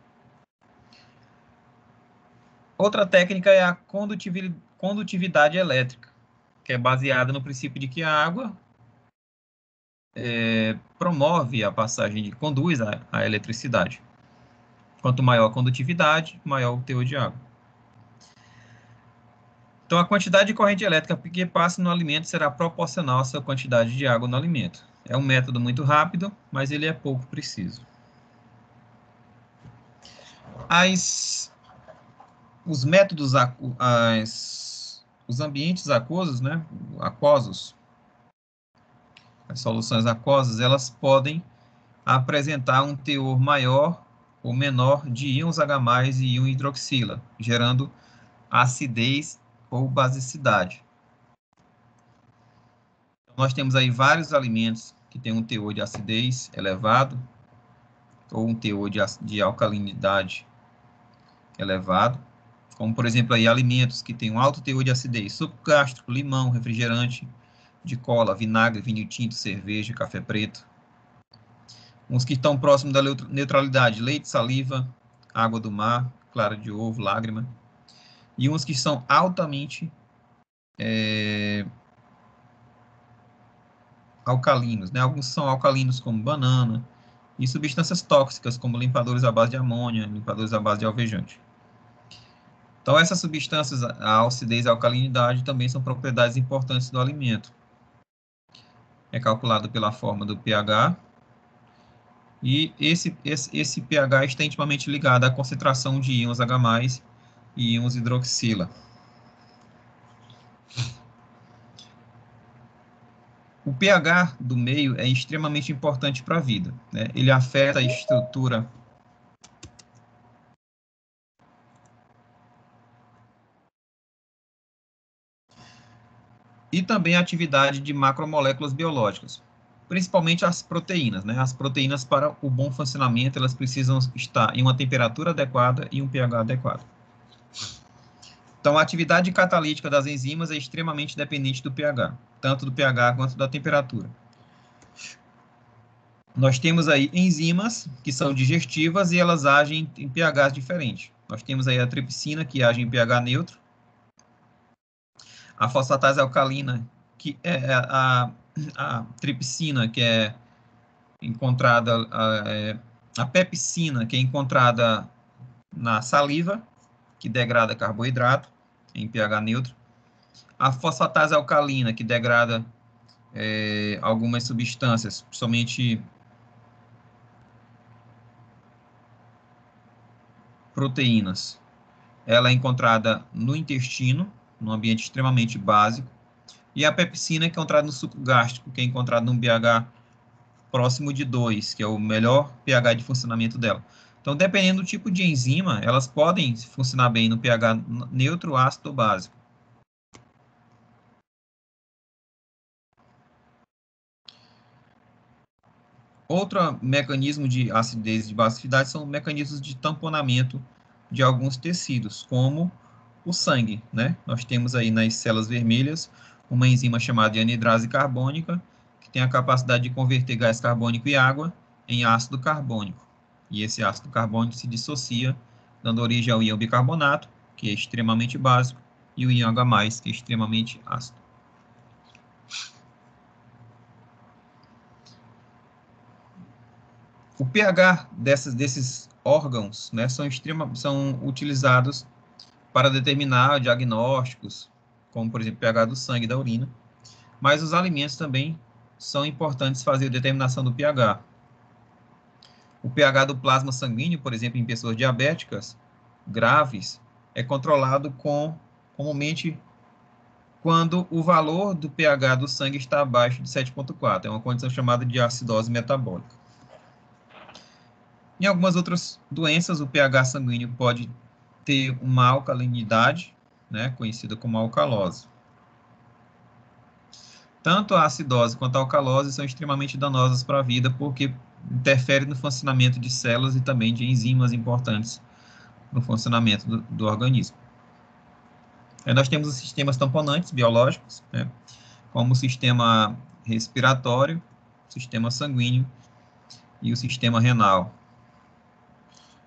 Outra técnica é a condutividade elétrica, que é baseada no princípio de que a água promove a passagem, conduz a eletricidade. Quanto maior a condutividade, maior o teor de água. Então, a quantidade de corrente elétrica que passa no alimento será proporcional à sua quantidade de água no alimento. É um método muito rápido, mas ele é pouco preciso. Os métodos, os ambientes aquosos, né, aquosos, as soluções aquosas, elas podem apresentar um teor maior ou menor de íons H+, e íon hidroxila, gerando acidez ou basicidade. Nós temos aí vários alimentos que têm um teor de acidez elevado, ou um teor de alcalinidade elevado, como, por exemplo, aí, alimentos que têm um alto teor de acidez, suco gástrico, limão, refrigerante de cola, vinagre, vinho tinto, cerveja, café preto. Uns que estão próximos da neutralidade, leite, saliva, água do mar, clara de ovo, lágrima. E uns que são altamente alcalinos, né? Alguns são alcalinos, como banana, e substâncias tóxicas, como limpadores à base de amônia, limpadores à base de alvejante. Então, essas substâncias, a acidez e a alcalinidade, também são propriedades importantes do alimento. É calculado pela forma do pH, e esse pH está intimamente ligado à concentração de íons H+, e íons hidroxila. O pH do meio é extremamente importante para a vida, né? Ele afeta a estrutura e também a atividade de macromoléculas biológicas, principalmente as proteínas, né? As proteínas, para o bom funcionamento, elas precisam estar em uma temperatura adequada e um pH adequado. Então, a atividade catalítica das enzimas é extremamente dependente do pH, tanto do pH quanto da temperatura. Nós temos aí enzimas que são digestivas e elas agem em pHs diferentes. Nós temos aí a tripsina, que age em pH neutro, a fosfatase alcalina, que é a tripsina, que é encontrada, a pepsina, que é encontrada na saliva, que degrada carboidrato em pH neutro, a fosfatase alcalina, que degrada algumas substâncias, principalmente proteínas. Ela é encontrada no intestino, num ambiente extremamente básico, e a pepsina é encontrada no suco gástrico, que é encontrado num pH próximo de 2, que é o melhor pH de funcionamento dela. Então, dependendo do tipo de enzima, elas podem funcionar bem no pH neutro, ácido ou básico. Outro mecanismo de acidez e de basicidade são mecanismos de tamponamento de alguns tecidos, como o sangue, né? Nós temos aí nas células vermelhas uma enzima chamada de anidrase carbônica, que tem a capacidade de converter gás carbônico e água em ácido carbônico. E esse ácido carbônico se dissocia, dando origem ao íon bicarbonato, que é extremamente básico, e o íon H+, que é extremamente ácido. O pH desses órgãos, né, são utilizados para determinar diagnósticos, como, por exemplo, o pH do sangue e da urina, mas os alimentos também são importantes fazer a determinação do pH. O pH do plasma sanguíneo, por exemplo, em pessoas diabéticas graves, é controlado comumente quando o valor do pH do sangue está abaixo de 7,4. É uma condição chamada de acidose metabólica. Em algumas outras doenças, o pH sanguíneo pode ter uma alcalinidade, né, conhecida como alcalose. Tanto a acidose quanto a alcalose são extremamente danosas para a vida, porque interferem no funcionamento de células e também de enzimas importantes no funcionamento do organismo. Aí nós temos os sistemas tamponantes biológicos, né, como o sistema respiratório, o sistema sanguíneo e o sistema renal.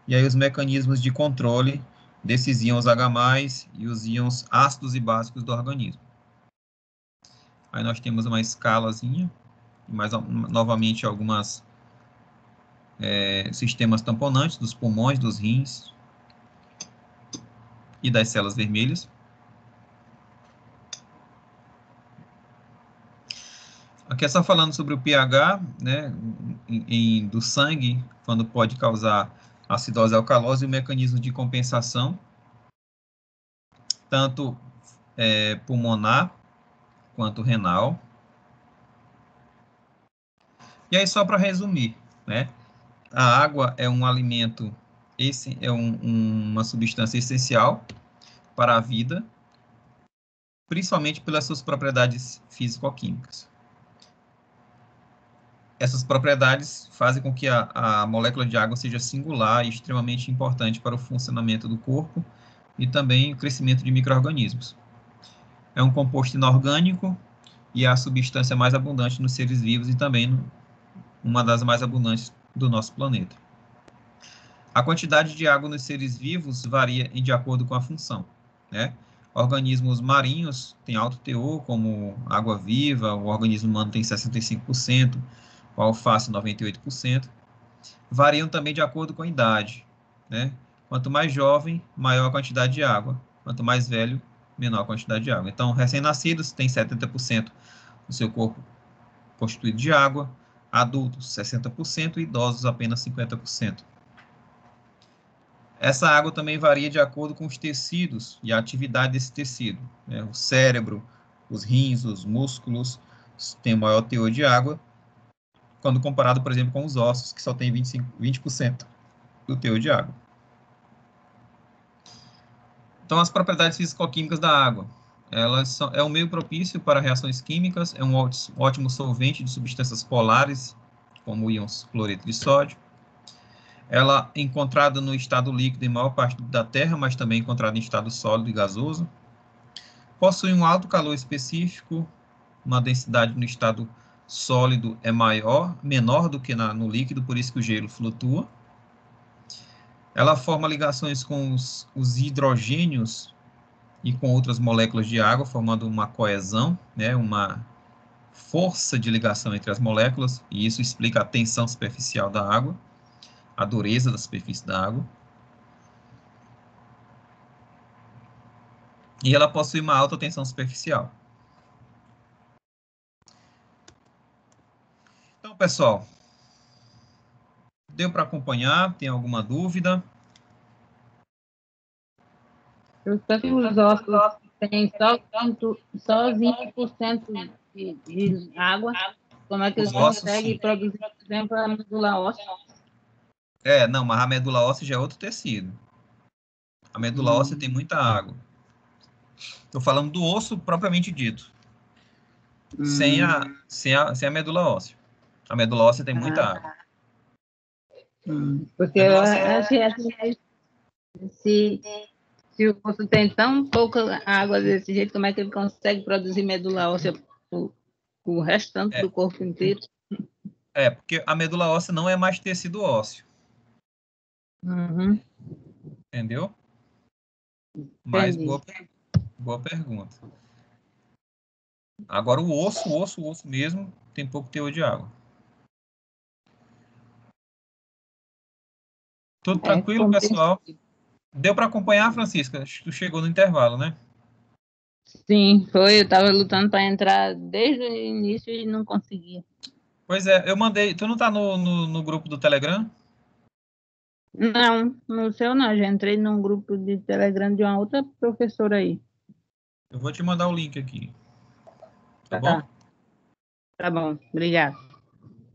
E aí os mecanismos de controle desses íons H+, e os íons ácidos e básicos do organismo. Aí nós temos uma escalazinha, mais novamente algumas sistemas tamponantes dos pulmões, dos rins e das células vermelhas. Aqui é só falando sobre o pH, né, do sangue, quando pode causar acidose e alcalose, e o mecanismo de compensação, tanto pulmonar quanto renal. E aí, só para resumir, né, a água é um alimento, uma substância essencial para a vida, principalmente pelas suas propriedades físico-químicas. Essas propriedades fazem com que a molécula de água seja singular e extremamente importante para o funcionamento do corpo e também o crescimento de micro-organismos. É um composto inorgânico e é a substância mais abundante nos seres vivos e também uma das mais abundantes do nosso planeta. A quantidade de água nos seres vivos varia de acordo com a função, né? Organismos marinhos têm alto teor, como água-viva, o organismo humano tem 65%, o alface 98%. Variam também de acordo com a idade, né? Quanto mais jovem, maior a quantidade de água. Quanto mais velho, menor a quantidade de água. Então, recém-nascidos têm 70% do seu corpo constituído de água, adultos 60% e idosos apenas 50%. Essa água também varia de acordo com os tecidos e a atividade desse tecido, né? O cérebro, os rins, os músculos têm maior teor de água, quando comparado, por exemplo, com os ossos, que só tem 20% do teor de água. Então, as propriedades físico-químicas da água. É um meio propício para reações químicas, é um ótimo solvente de substâncias polares, como íons cloreto de sódio. Ela é encontrada no estado líquido em maior parte da Terra, mas também encontrada em estado sólido e gasoso. Possui um alto calor específico, uma densidade no estado sólido é menor do que no líquido, por isso que o gelo flutua. Ela forma ligações com os hidrogênios e com outras moléculas de água, formando uma coesão, né, uma força de ligação entre as moléculas, e isso explica a tensão superficial da água, a dureza da superfície da água. E ela possui uma alta tensão superficial. Então, pessoal, deu para acompanhar? Tem alguma dúvida? Os ossos têm só 20% de água. Como é que eles conseguem produzir, por exemplo, a medula óssea? Não, mas a medula óssea já é outro tecido. A medula óssea tem muita água. Estou falando do osso propriamente dito. Sem a medula óssea. A medula óssea tem muita água. Porque eu achei assim, se o osso tem tão pouca água desse jeito, como é que ele consegue produzir medula óssea o restante do corpo inteiro? Porque a medula óssea não é mais tecido ósseo. Uhum. Entendeu? Mas boa pergunta. Agora o osso mesmo, tem pouco teor de água. Tudo tranquilo, pessoal? Deu para acompanhar, Francisca? Tu chegou no intervalo, né? Sim, foi. Eu estava lutando para entrar desde o início e não conseguia. Pois é, eu mandei. Tu não tá no grupo do Telegram? Não, no seu não. Já entrei num grupo de Telegram de uma outra professora aí. Eu vou te mandar o link aqui. Tá bom? Tá, tá bom. Obrigada.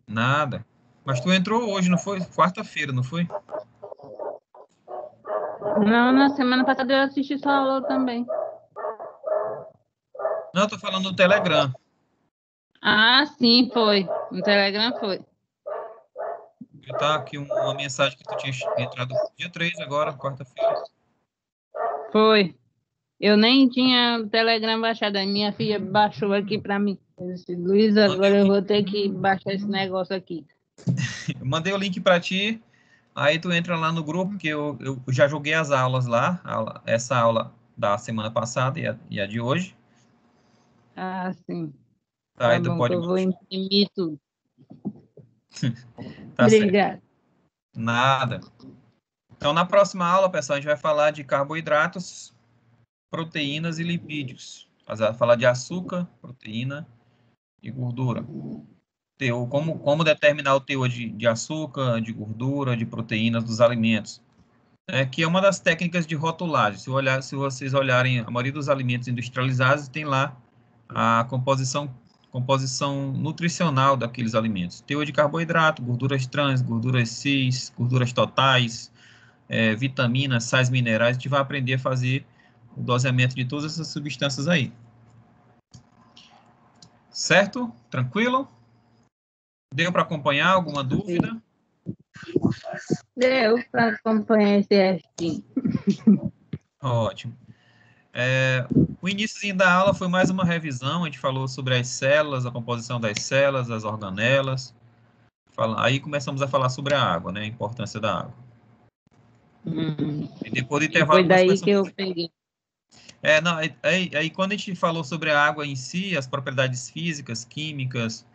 Nada. Mas tu entrou hoje, não foi? Quarta-feira, não foi? Não, na semana passada eu assisti sua aula também. Não, eu tô falando no Telegram. Ah, sim, foi. No Telegram foi. Tá aqui uma mensagem que tu tinha entrado dia 3 agora, quarta-feira. Foi. Eu nem tinha o Telegram baixado. A minha filha baixou aqui para mim. Eu disse, Luiz, Mandei agora o eu link, vou ter que baixar esse negócio aqui. eu mandei o link para ti. Aí tu entra lá no grupo, que eu já joguei as aulas lá, essa aula da semana passada e a de hoje. Ah, sim. Tá, Tá aí tu bom, que pode eu vou baixar. imprimir tudo. Tá certo. Obrigada. Nada. Então, na próxima aula, pessoal, a gente vai falar de carboidratos, proteínas e lipídios. Vai falar de açúcar, proteína e gordura. Teor, como determinar o teor de açúcar, de gordura, de proteínas dos alimentos. Que é uma das técnicas de rotulagem. Se vocês olharem a maioria dos alimentos industrializados, tem lá a composição nutricional daqueles alimentos. Teor de carboidrato, gorduras trans, gorduras cis, gorduras totais, vitaminas, sais minerais. A gente vai aprender a fazer o doseamento de todas essas substâncias aí. Certo? Tranquilo? Deu para acompanhar? Alguma dúvida? Deu para acompanhar esse restinho. Ótimo. O início da aula foi mais uma revisão, a gente falou sobre as células, a composição das células, as organelas. Aí começamos a falar sobre a água, né, a importância da água. E depois do E foi intervalo nós daí que começamos... eu peguei. Não, aí quando a gente falou sobre a água em si, as propriedades físicas, químicas,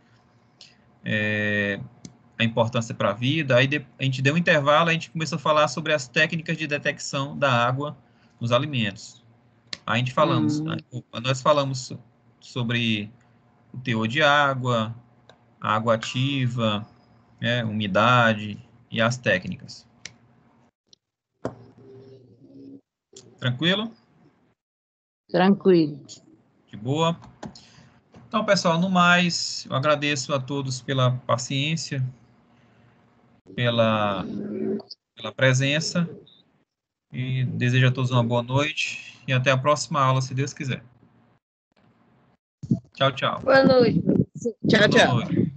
a importância para a vida, aí a gente deu um intervalo, a gente começou a falar sobre as técnicas de detecção da água nos alimentos. Aí nós falamos sobre o teor de água, a água ativa, umidade e as técnicas. Tranquilo? Tranquilo. De boa? Então, pessoal, no mais, eu agradeço a todos pela paciência, pela presença e desejo a todos uma boa noite e até a próxima aula, se Deus quiser. Tchau, tchau. Boa noite. Tchau, Boa tchau. noite.